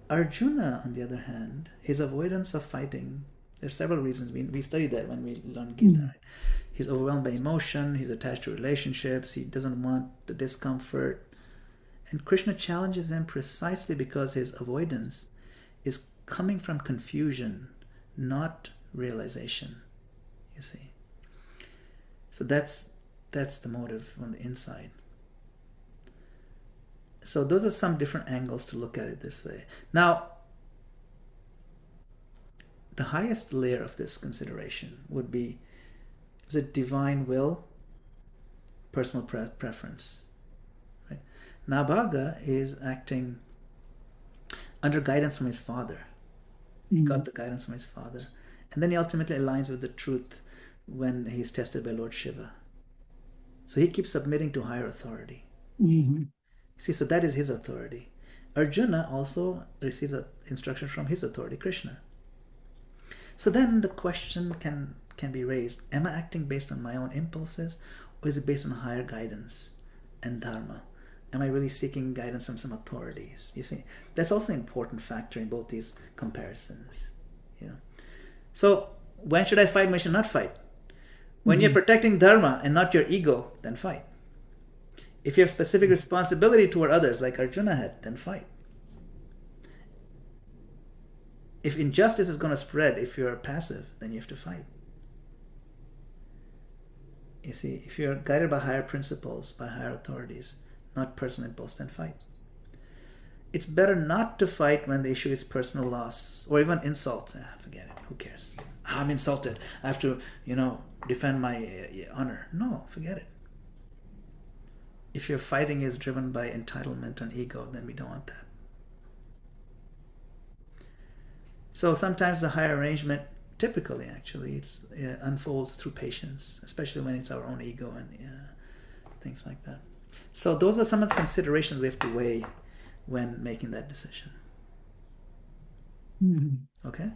Arjuna, on the other hand, his avoidance of fighting, there are several reasons. We studied that when we learned Gita. Right? He's overwhelmed by emotion. He's attached to relationships. He doesn't want the discomfort. And Krishna challenges him precisely because his avoidance is coming from confusion, not realization. You see. So that's the motive on the inside. So those are some different angles to look at it this way. Now, the highest layer of this consideration would be, is it divine will, personal preference? Right? Nabhaga is acting under guidance from his father. He got the guidance from his father. And then he ultimately aligns with the truth when he's tested by Lord Shiva. So he keeps submitting to higher authority. Mm-hmm. See, so that is his authority. Arjuna also receives instruction from his authority, Krishna. So then the question can be raised, am I acting based on my own impulses, or is it based on higher guidance and dharma? Am I really seeking guidance from some authorities? You see, that's also an important factor in both these comparisons. So when should I fight, when should I not fight? When you're protecting dharma and not your ego, then fight. If you have specific responsibility toward others, like Arjuna had, then fight. If injustice is going to spread, if you're passive, then you have to fight. You see, if you're guided by higher principles, by higher authorities, not personal impulse, then fight. It's better not to fight when the issue is personal loss or even insult. Forget it. Who cares? I'm insulted. I have to, defend my honor. No, forget it. If your fighting is driven by entitlement and ego, then we don't want that. So sometimes the higher arrangement, typically actually, it unfolds through patience, especially when it's our own ego and things like that. So those are some of the considerations we have to weigh when making that decision. Okay?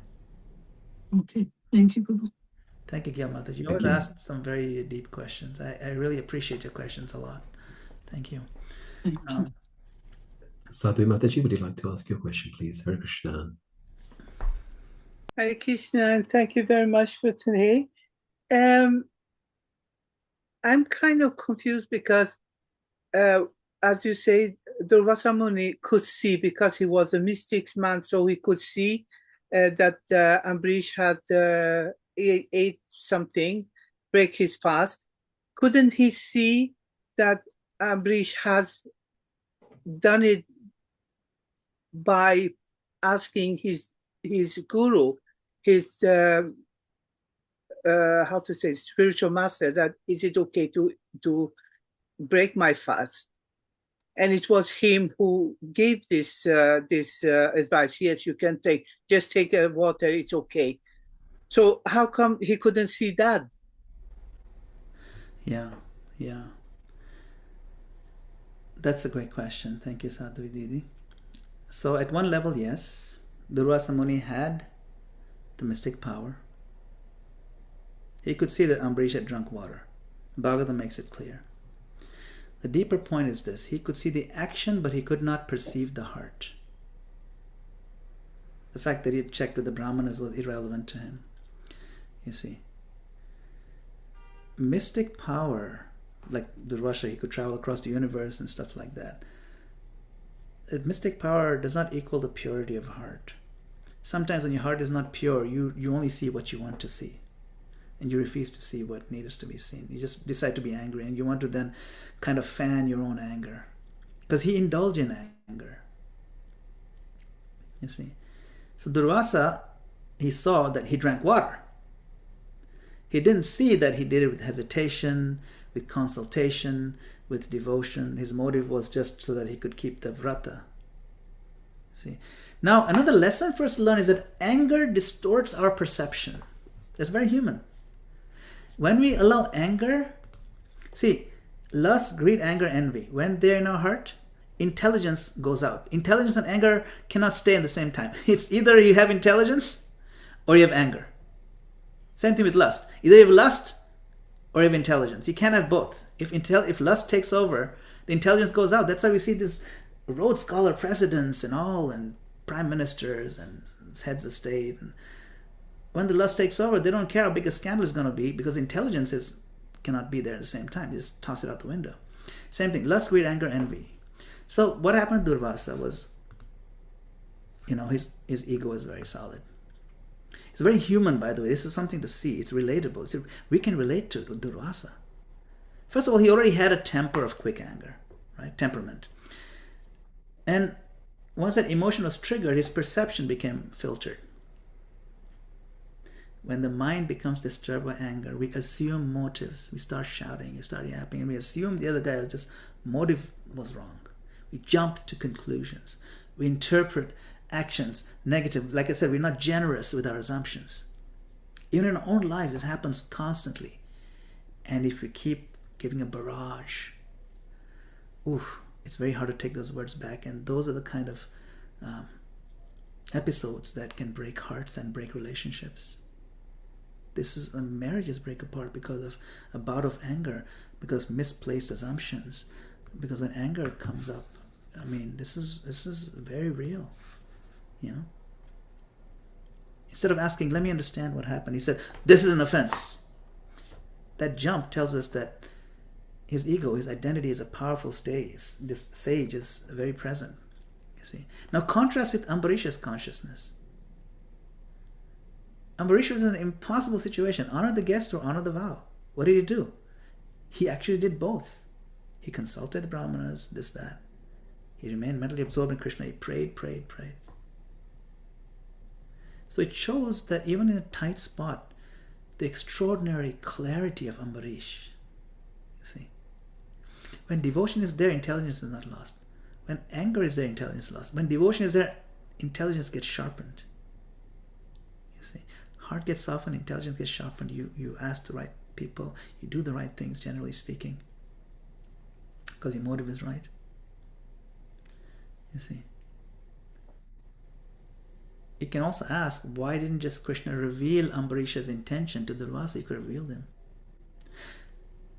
Okay. Thank you, Prabhu. Thank you, Gil Mataji. You always asked some very deep questions. I really appreciate your questions a lot. Thank you. Thank you. Sadhu Mataji, would you like to ask your question, please? Hare Krishna. Hare Krishna, and thank you very much for today. I'm kind of confused because, as you say, Durvāsā Muni could see, because he was a mystic man, so he could see that Ambarīṣa had ate something, break his fast. Couldn't he see that Ambarīṣa has done it by asking his guru, his spiritual master, that is it okay to break my fast? And it was him who gave this advice. Yes, you can just take water, it's okay. So how come he couldn't see that? Yeah. That's a great question. Thank you, Sadhu Didi. So at one level, yes, Durvāsā Muni had the mystic power. He could see that Ambarīṣa had drunk water. Bhagavatam makes it clear. The deeper point is this: he could see the action, but he could not perceive the heart. The fact that he had checked with the Brahmanas was irrelevant to him. You see, mystic power, like Durvāsā, he could travel across the universe and stuff like that. Mystic power does not equal the purity of heart. Sometimes when your heart is not pure, you only see what you want to see, and you refuse to see what needs to be seen. You just decide to be angry, and you want to then kind of fan your own anger, because he indulged in anger. You see, so Durvāsā, he saw that he drank water. He didn't see that he did it with hesitation, with consultation, with devotion. His motive was just so that he could keep the vrata. See, now another lesson for us to learn is that anger distorts our perception. That's very human. When we allow anger, see, lust, greed, anger, envy, when they're in our heart, intelligence goes out. Intelligence and anger cannot stay at the same time. It's either you have intelligence or you have anger. Same thing with lust. Either you have lust or you have intelligence. You can't have both. If lust takes over, the intelligence goes out. That's why we see these Rhodes Scholar presidents and all, and prime ministers and heads of state. And when the lust takes over, they don't care how big a scandal is going to be, because intelligence cannot be there at the same time. You just toss it out the window. Same thing, lust, greed, anger, envy. So what happened to Durvāsā was, his ego was very solid. It's very human, by the way. This is something to see. It's relatable. We can relate to Durvāsā. First of all, he already had a temper of quick anger, right? Temperament. And once that emotion was triggered, his perception became filtered. When the mind becomes disturbed by anger, we assume motives. We start shouting, we start yapping, and we assume the other guy motive was wrong. We jump to conclusions. We interpret actions negative. Like I said, we're not generous with our assumptions. Even in our own lives, this happens constantly. And if we keep giving a barrage, it's very hard to take those words back. And those are the kind of episodes that can break hearts and break relationships. Marriages break apart because of a bout of anger, because misplaced assumptions. Because when anger comes up, this is very real. Instead of asking, let me understand what happened, he said, this is an offense. that jump tells us that his ego, his identity is a powerful stage. This sage is very present. You see. Now contrast with Ambarīṣa's consciousness. Ambarīṣa was in an impossible situation. Honor the guest or honor the vow. What did he do? He actually did both. He consulted brahmanas, this, that. He remained mentally absorbed in Krishna. He prayed. So it shows that even in a tight spot, the extraordinary clarity of Ambarīṣa. You see. When devotion is there, intelligence is not lost. When anger is there, intelligence is lost. When devotion is there, intelligence gets sharpened. You see. Heart gets softened, intelligence gets sharpened. You ask the right people, you do the right things, generally speaking, because your motive is right. You see. You can also ask, why didn't just Krishna reveal Ambarīṣa's intention to Durvāsā? He could have revealed him.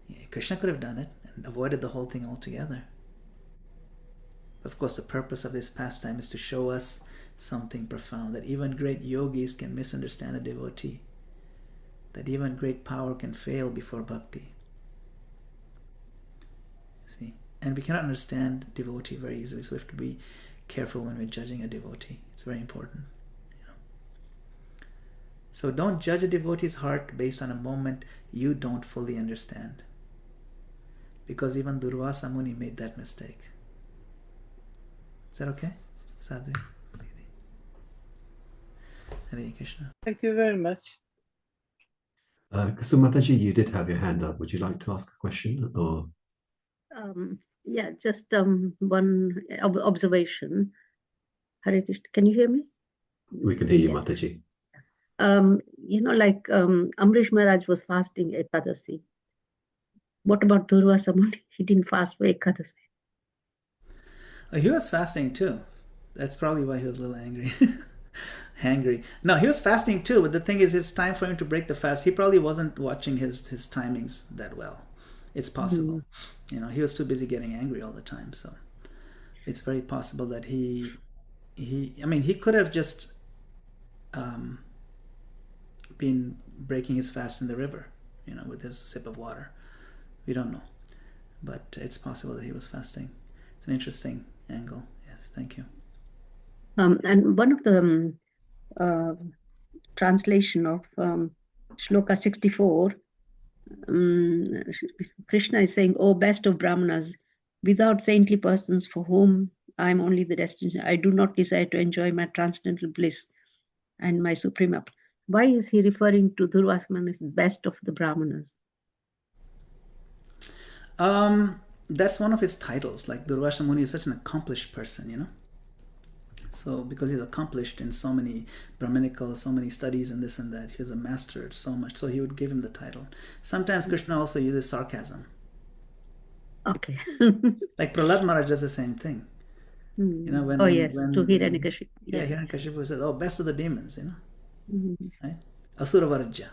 Yeah, Krishna could have done it and avoided the whole thing altogether. Of course, the purpose of this pastime is to show us something profound, that even great yogis can misunderstand a devotee, that even great power can fail before bhakti. See, and we cannot understand devotee very easily, so we have to be careful when we're judging a devotee. It's very important. So don't judge a devotee's heart based on a moment you don't fully understand, because even Durvāsā Muni made that mistake. Is that okay? Sadhvi? Hare Krishna. Thank you very much. So Mataji, you did have your hand up. Would you like to ask a question? Or Yeah, just one observation. Hare Krishna. Can you hear me? we can hear you, Yeah. Mataji. Ambarīṣa Mahārāja was fasting Ekadasi. What about Durvāsā Muni? He didn't fast for Ekadasi. He was fasting too. That's probably why he was a little angry. Hangry. No, he was fasting too, but the thing is, it's time for him to break the fast. He probably wasn't watching his timings that well. It's possible. He was too busy getting angry all the time. So it's very possible that he could have just been breaking his fast in the river, with his sip of water. We don't know. But it's possible that he was fasting. It's an interesting angle. Yes, thank you. And one of the translation of Shloka 64, Krishna is saying, "O best of Brahmanas, without saintly persons for whom I am only the destination, I do not desire to enjoy my transcendental bliss and my supreme up." Why is he referring to Durvāsā Muni as best of the Brahmanas? That's one of his titles. Like Durvāsā Muni is such an accomplished person, So because he's accomplished in so many Brahminical, so many studies and this and that, he was a master at so much, so he would give him the title. Sometimes Krishna also uses sarcasm. Okay. Like Prahlad Maharaj does the same thing. When to Hiranyakashipu. Yeah, Hiranyakashipu says, "Oh, best of the demons," right? Asura Varajya.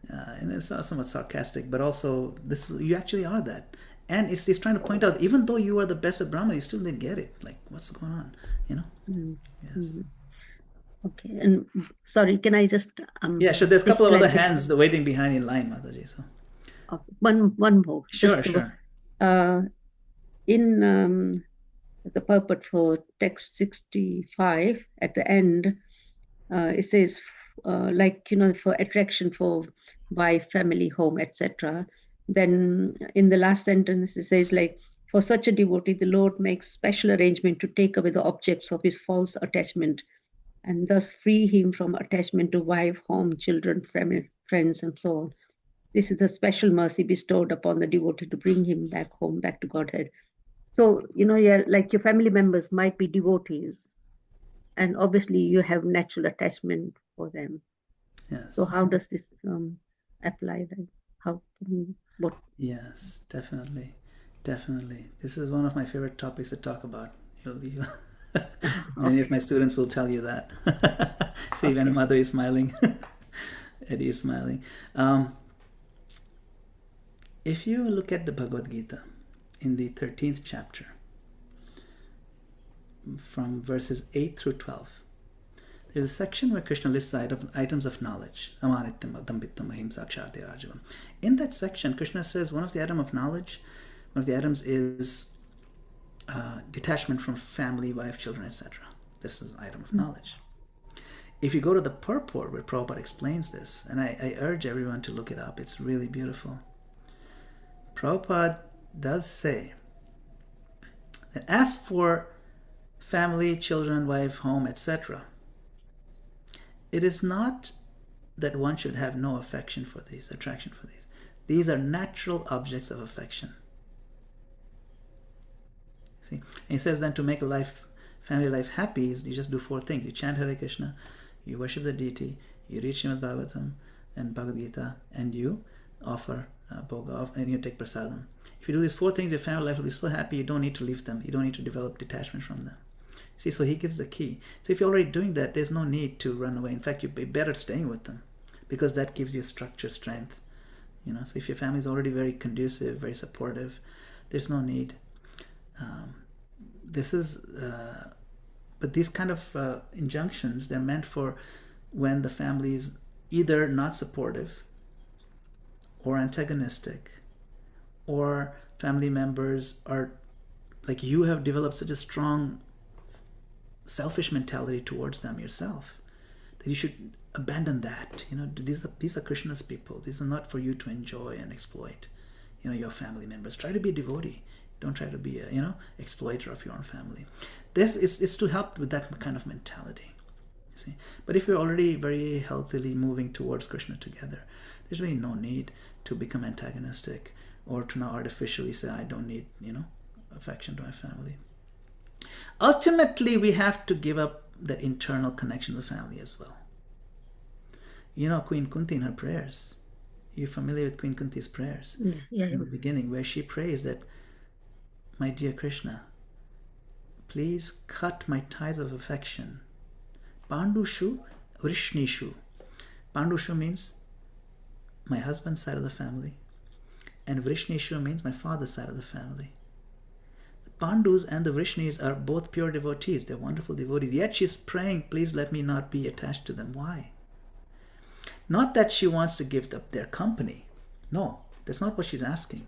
And it's not somewhat sarcastic, but also you actually are that. And he's trying to point out, even though you are the best of Brahma, you still didn't get it. Like, what's going on? Yes. Okay. And sorry, can I just yeah, sure. There's a couple of other hands waiting behind in line, Mataji. So okay. One more. Sure. In the purport for text 65, at the end, it says, for attraction for wife, family, home, etc. Then in the last sentence, it says, for such a devotee, the Lord makes special arrangement to take away the objects of his false attachment and thus free him from attachment to wife, home, children, family, friends, and so on. This is a special mercy bestowed upon the devotee to bring him back home, back to Godhead. So, your family members might be devotees, and obviously you have natural attachment for them. Yes. So how does this apply then? What? Yes, definitely. This is one of my favorite topics to talk about. Many of my students will tell you that. See, even Mother is smiling. Eddie is smiling. If you look at the Bhagavad Gita in the 13th chapter, from verses 8 through 12, there's a section where Krishna lists items of knowledge. In that section, Krishna says one of the items is detachment from family, wife, children, etc. This is an item of knowledge. If you go to the purport where Prabhupada explains this, and I urge everyone to look it up, it's really beautiful. Prabhupada does say that as for family, children, wife, home, etc., it is not that one should have no affection for these, attraction for these. These are natural objects of affection. See, and he says then to make a family life happy, you just do 4 things. You chant Hare Krishna, you worship the deity, you read Srimad Bhagavatam and Bhagavad Gita, and you offer bhoga, and you take prasadam. If you do these 4 things, your family life will be so happy you don't need to leave them. You don't need to develop detachment from them. See, so he gives the key. So if you're already doing that, there's no need to run away. In fact, you'd be better staying with them because that gives you structure, strength. So if your family is already very conducive, very supportive, there's no need. But these kind of injunctions, they're meant for when the family is either not supportive or antagonistic, or family members are, like, you have developed such a strong selfish mentality towards them yourself that you should abandon that. These are Krishna's people. These are not for you to enjoy and exploit your family members. Try to be a devotee. Don't try to be a exploiter of your own family. This is to help with that kind of mentality, you see. But if you're already very healthily moving towards Krishna together, there's really no need to become antagonistic or to now artificially say, I don't need affection to my family. Ultimately, we have to give up that internal connection to the family as well. Queen Kunti in her prayers, you're familiar with Queen Kunti's prayers in the beginning, where she prays that, my dear Krishna, please cut my ties of affection. Pandushu Vrishnishu. Pandushu means my husband's side of the family, and Vrishnishu means my father's side of the family. Pandus and the Vrishnis are both pure devotees. They're wonderful devotees. Yet she's praying, please let me not be attached to them. Why? Not that she wants to give up their company. No, that's not what she's asking.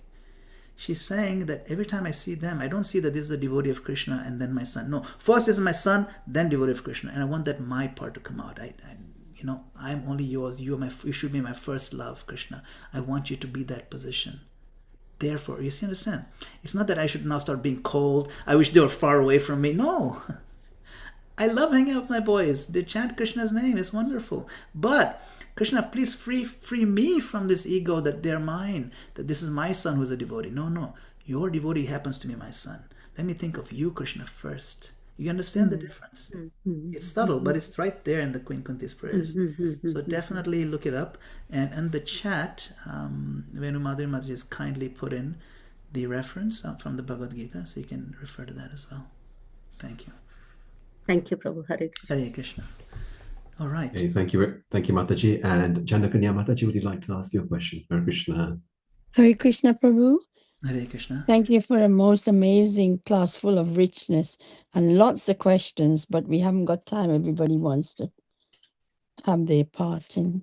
She's saying that every time I see them, I don't see that this is a devotee of Krishna and then my son. No, first this is my son, then devotee of Krishna. And I want that my part to come out. I'm only yours. You should be my first love, Krishna. I want you to be that position. Therefore, you see, understand? It's not that I should now start being cold. I wish they were far away from me. No. I love hanging out with my boys. They chant Krishna's name. It's wonderful. But Krishna, please free me from this ego that they're mine, that this is my son who's a devotee. No. Your devotee happens to be my son. Let me think of you, Krishna, first. You understand the difference? It's subtle, but it's right there in the Queen Kunti's prayers. So definitely look it up. And the chat, Venu Madhuri Mataji has kindly put in the reference from the Bhagavad Gita, so you can refer to that as well. Thank you. Thank you, Prabhu. Hare Krishna. Hare Krishna. All right. Okay, thank you, Mataji. And Chandrakanya Mataji, would you like to ask your question? Hare Krishna. Hare Krishna, Prabhu. Hare Krishna. Thank you for a most amazing class full of richness and lots of questions, but we haven't got time. Everybody wants to have their part in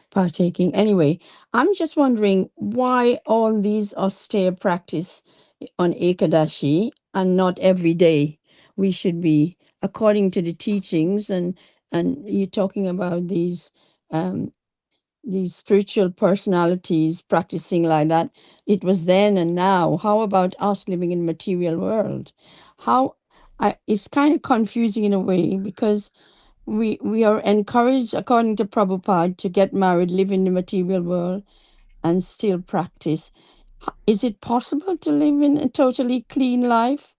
partaking. Anyway, I'm just wondering why all these austere practice on Ekadashi and not every day. We should be, according to the teachings, and you're talking about these spiritual personalities practicing like that. It was then and now. How about us living in material world? It's kind of confusing in a way, because we are encouraged, according to Prabhupada, to get married, live in the material world, and still practice. Is it possible to live in a totally clean life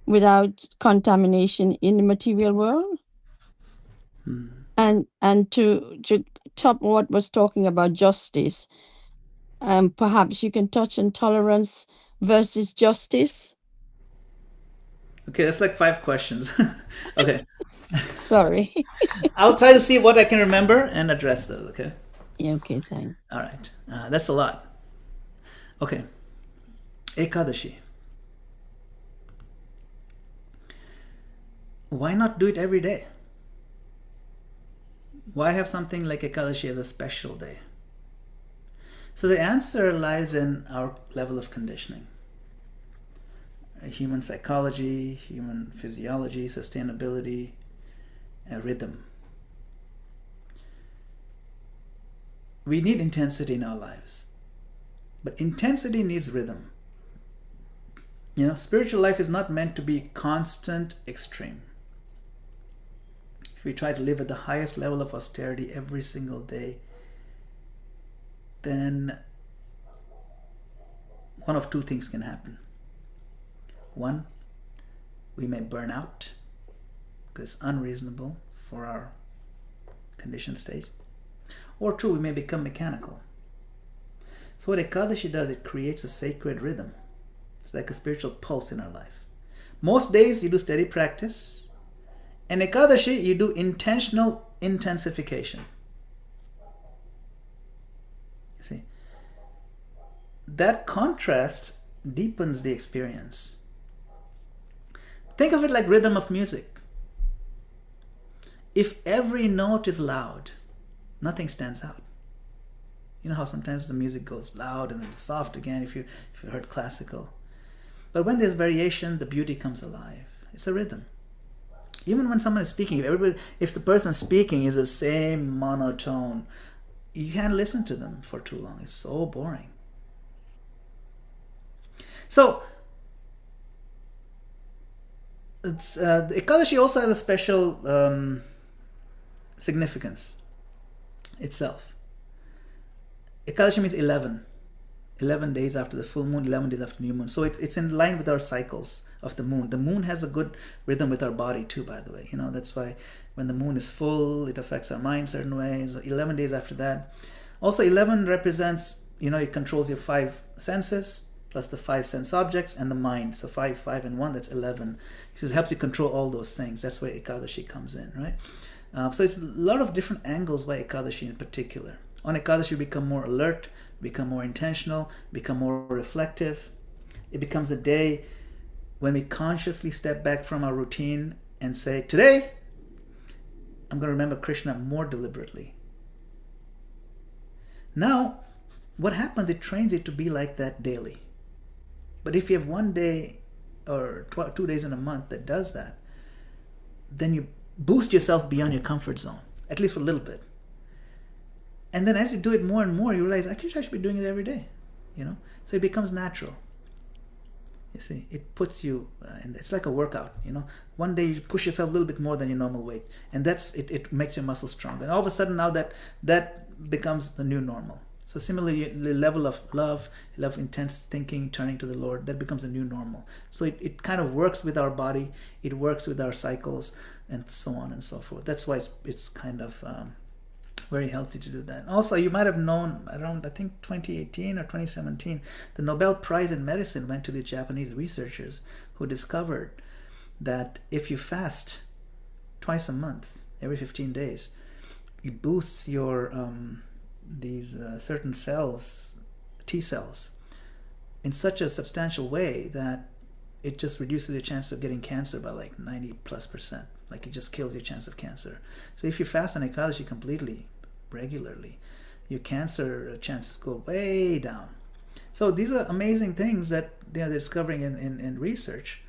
without contamination in the material world? And to top what was talking about justice, perhaps you can touch on tolerance versus justice. Okay, that's like 5 questions. Okay. Sorry. I'll try to see what I can remember and address those, okay? Yeah, okay, thanks. All right. That's a lot. Okay. Ekadashi. Why not do it every day? Why have something like Ekadashi as a special day? So the answer lies in our level of conditioning. Human psychology, human physiology, sustainability, rhythm. We need intensity in our lives, but intensity needs rhythm. Spiritual life is not meant to be constant extreme. If we try to live at the highest level of austerity every single day, then one of two things can happen. One, we may burn out because it's unreasonable for our conditioned state. Or two, we may become mechanical. So what Ekadashi does, it creates a sacred rhythm. It's like a spiritual pulse in our life. Most days you do steady practice, and Ekadashi you do intentional intensification. You see, that contrast deepens the experience. Think of it like rhythm of music. If every note is loud, nothing stands out. You know how sometimes the music goes loud and then soft again if you heard classical. But when there's variation, the beauty comes alive. It's a rhythm. Even when someone is speaking, if the person speaking is the same monotone, you can't listen to them for too long. It's so boring. So, the Ekadashi also has a special significance itself. Ekadashi means 11. 11 days after the full moon, 11 days after new moon. So it's in line with our cycles of the moon. The moon has a good rhythm with our body too, by the way. That's why when the moon is full, it affects our mind certain ways. 11 days after that. Also, 11 represents, it controls your 5 senses, plus the 5 sense objects and the mind. So 5, 5, and 1, that's 11. So it helps you control all those things. That's where Ekadashi comes in, right? So it's a lot of different angles by Ekadashi in particular. On Ekadashi, you become more alert, become more intentional, become more reflective. It becomes a day when we consciously step back from our routine and say, today, I'm going to remember Krishna more deliberately. Now, what happens, it trains it to be like that daily. But if you have one day or 2 days in a month that does that, then you boost yourself beyond your comfort zone, at least for a little bit. And then as you do it more and more, you realize, actually, I should be doing it every day, So it becomes natural. You see, it puts you, it's like a workout, One day you push yourself a little bit more than your normal weight, and it makes your muscles stronger. And all of a sudden now that becomes the new normal. So similarly, the level of love, intense thinking, turning to the Lord, that becomes a new normal. So it kind of works with our body, it works with our cycles, and so on and so forth. That's why it's kind of very healthy to do that. Also, you might have known around, I think, 2018 or 2017, the Nobel Prize in Medicine went to these Japanese researchers who discovered that if you fast twice a month, every 15 days, it boosts your these certain cells, T cells, in such a substantial way that it just reduces your chance of getting cancer by like 90+%. Like it just kills your chance of cancer. So if you fast on Ekadashi completely, regularly, your cancer chances go way down. So these are amazing things that they're discovering in research.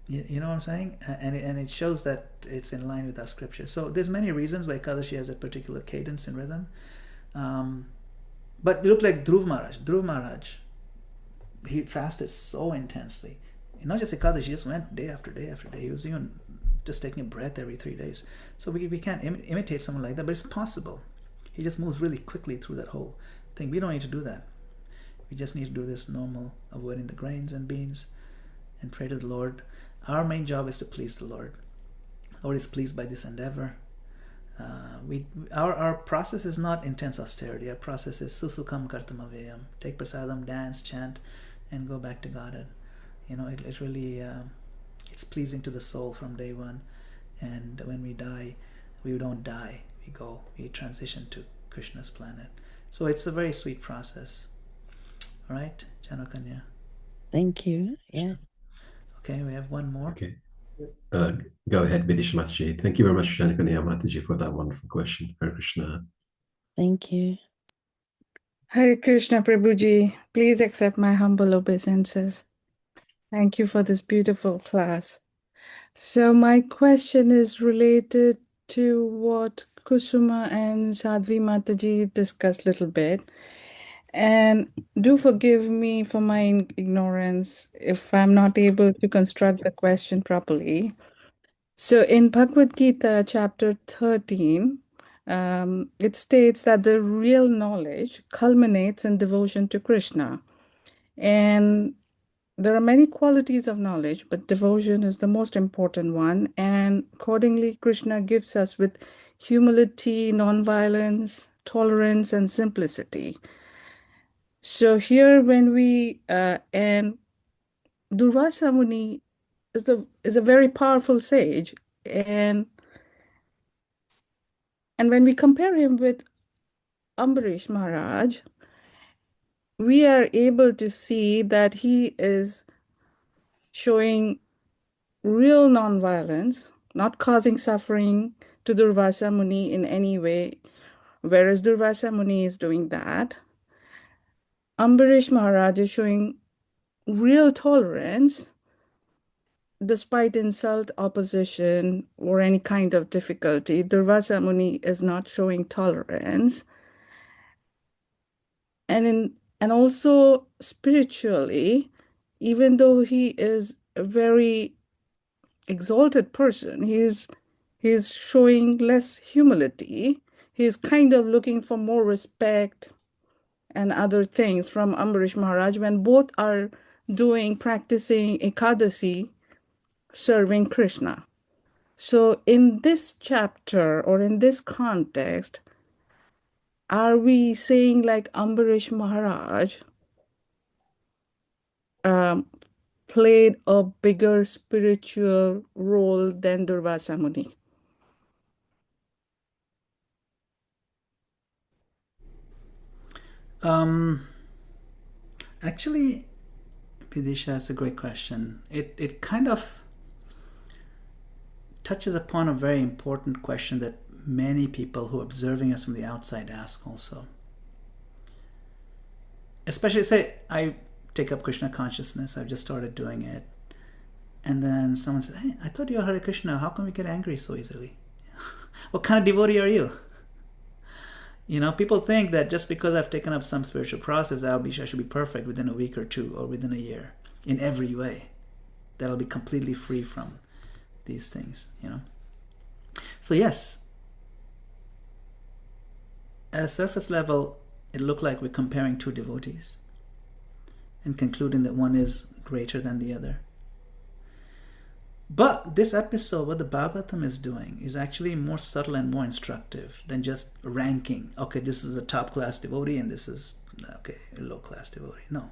You know what I'm saying? And it shows that it's in line with our scripture. So there's many reasons why Ekadashi has a particular cadence and rhythm. But you look like Dhruv Mahārāja, he fasted so intensely. And not just Ekadashi, he just went day after day after day. He was even just taking a breath every 3 days. So we can't imitate someone like that, but it's possible. He just moves really quickly through that whole thing. We don't need to do that. We just need to do this normal, avoiding the grains and beans, and pray to the Lord. Our main job is to please the Lord. The Lord is pleased by this endeavor. Our process is not intense austerity. Our process is susukam kartam aveyam. Take prasadam, dance, chant, and go back to Godhead. It really, it's pleasing to the soul from day one. And when we die, we don't die. We transition to Krishna's planet. So it's a very sweet process. All right, Janokanya. Thank you. Yeah. Okay, we have one more. Okay. Go ahead, Vidisha Mataji. Thank you very much, Janikaniya Mataji, for that wonderful question. Hare Krishna. Thank you. Hare Krishna, Prabhuji. Please accept my humble obeisances. Thank you for this beautiful class. So my question is related to what Kusuma and Sadhvi Mataji discussed a little bit. And do forgive me for my ignorance if I'm not able to construct the question properly. So in Bhagavad Gita, chapter 13, it states that the real knowledge culminates in devotion to Krishna. And there are many qualities of knowledge, but devotion is the most important one. And accordingly, Krishna gives us with humility, nonviolence, tolerance, and simplicity. So here when we, and Durvāsā Muni is a very powerful sage. And when we compare him with Ambarīṣa Mahārāja, we are able to see that he is showing real nonviolence, not causing suffering to Durvāsā Muni in any way, whereas Durvāsā Muni is doing that. Ambarīṣa Mahārāja is showing real tolerance despite insult, opposition, or any kind of difficulty. Durvāsā Muni is not showing tolerance. And also spiritually, even though he is a very exalted person, he's showing less humility. He's kind of looking for more respect and other things from Ambarīṣa Mahārāja when both are practicing Ekadasi, serving Krishna. So in this chapter or in this context, are we saying like Ambarīṣa Mahārāja played a bigger spiritual role than Durvāsā Muni? Actually, Vidisha, that's a great question. It kind of touches upon a very important question that many people who are observing us from the outside ask also. Especially, say, I take up Krishna consciousness, I've just started doing it, and then someone says, hey, I thought you were Hare Krishna, how come you get angry so easily? What kind of devotee are you? You know, people think that just because I've taken up some spiritual process, I should be perfect within a week or two or within a year in every way. That I'll be completely free from these things, you know. So yes, at a surface level, it looked like we're comparing two devotees and concluding that one is greater than the other. But this episode, what the Bhagavatam is doing, is actually more subtle and more instructive than just ranking. Okay, this is a top-class devotee and this is, okay, a low-class devotee. No.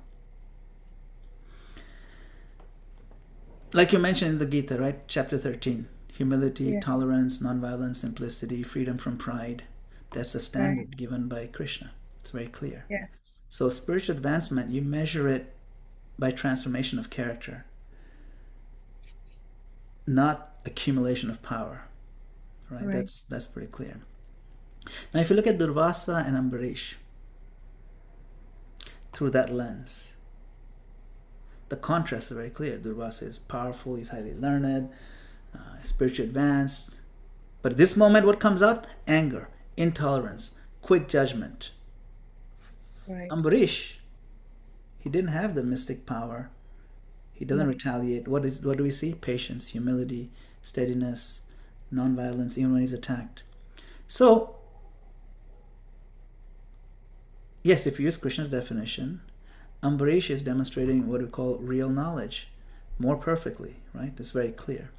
Like you mentioned in the Gita, right? Chapter 13. Humility, tolerance, nonviolence, simplicity, freedom from pride. That's the standard given by Krishna. It's very clear. Yeah. So spiritual advancement, you measure it by transformation of character, not accumulation of power, right? That's pretty clear. Now, if you look at Durvāsā and Ambarīṣa through that lens, the contrast is very clear. Durvāsā is powerful, he's highly learned, spiritually advanced. But at this moment, what comes out? Anger, intolerance, quick judgment. Right. Ambarīṣa, he didn't have the mystic power. He doesn't retaliate. What do we see? Patience, humility, steadiness, non-violence, even when he's attacked. So, yes, if you use Krishna's definition, Ambarīṣa is demonstrating what we call real knowledge more perfectly, right? It's very clear.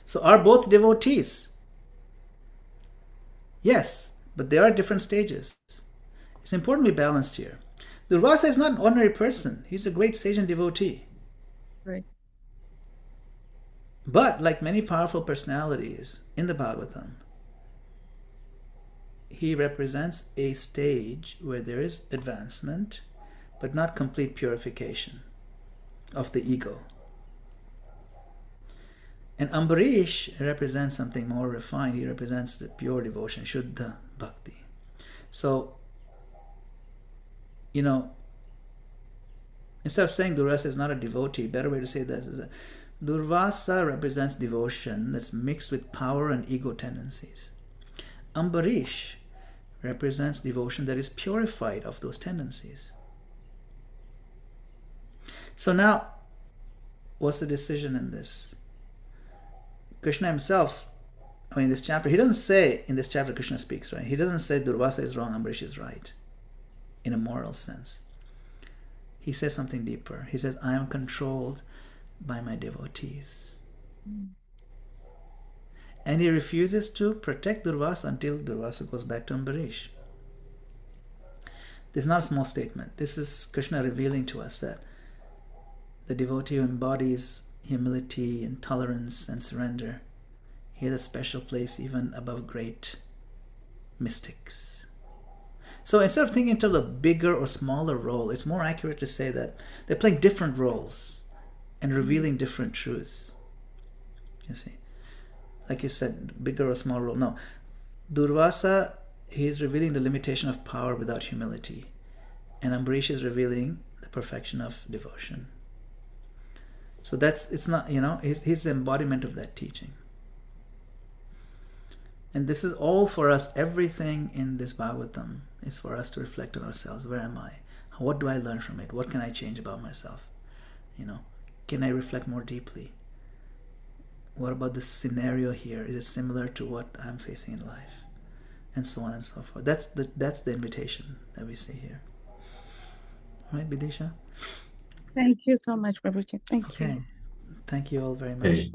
So are both devotees? Yes, but there are different stages. It's important to be balanced here. Durvāsā is not an ordinary person. He's a great sage and devotee. Right. But like many powerful personalities in the Bhagavatam, he represents a stage where there is advancement, but not complete purification of the ego. And Ambarīṣa represents something more refined. He represents the pure devotion, Shuddha Bhakti. So, you know, instead of saying Durvāsā is not a devotee, better way to say this is that Durvāsā represents devotion that's mixed with power and ego tendencies. Ambarīṣa represents devotion that is purified of those tendencies. So now, what's the decision in this? Krishna himself, in this chapter, he doesn't say, in this chapter Krishna speaks, right? He doesn't say Durvāsā is wrong, Ambarīṣa is right, in a moral sense. He says something deeper. He says, I am controlled by my devotees. And he refuses to protect Durvāsā until Durvāsā goes back to Ambarīṣa. This is not a small statement. This is Krishna revealing to us that the devotee who embodies humility and tolerance and surrender, he has a special place even above great mystics. So instead of thinking in terms of bigger or smaller role, it's more accurate to say that they're playing different roles and revealing different truths. You see, like you said, bigger or small role. No, Durvāsā, he is revealing the limitation of power without humility, and Ambarīṣa is revealing the perfection of devotion. So it's not, he's the embodiment of that teaching. And this is all for us. Everything in this Bhagavatam is for us to reflect on ourselves. Where am I? What do I learn from it? What can I change about myself? Can I reflect more deeply? What about this scenario here? Is it similar to what I'm facing in life? And so on and so forth. That's the invitation that we see here. All right, Bidisha? Thank you so much, Prabhuji. Thank you. Okay. Thank you all very much. Okay.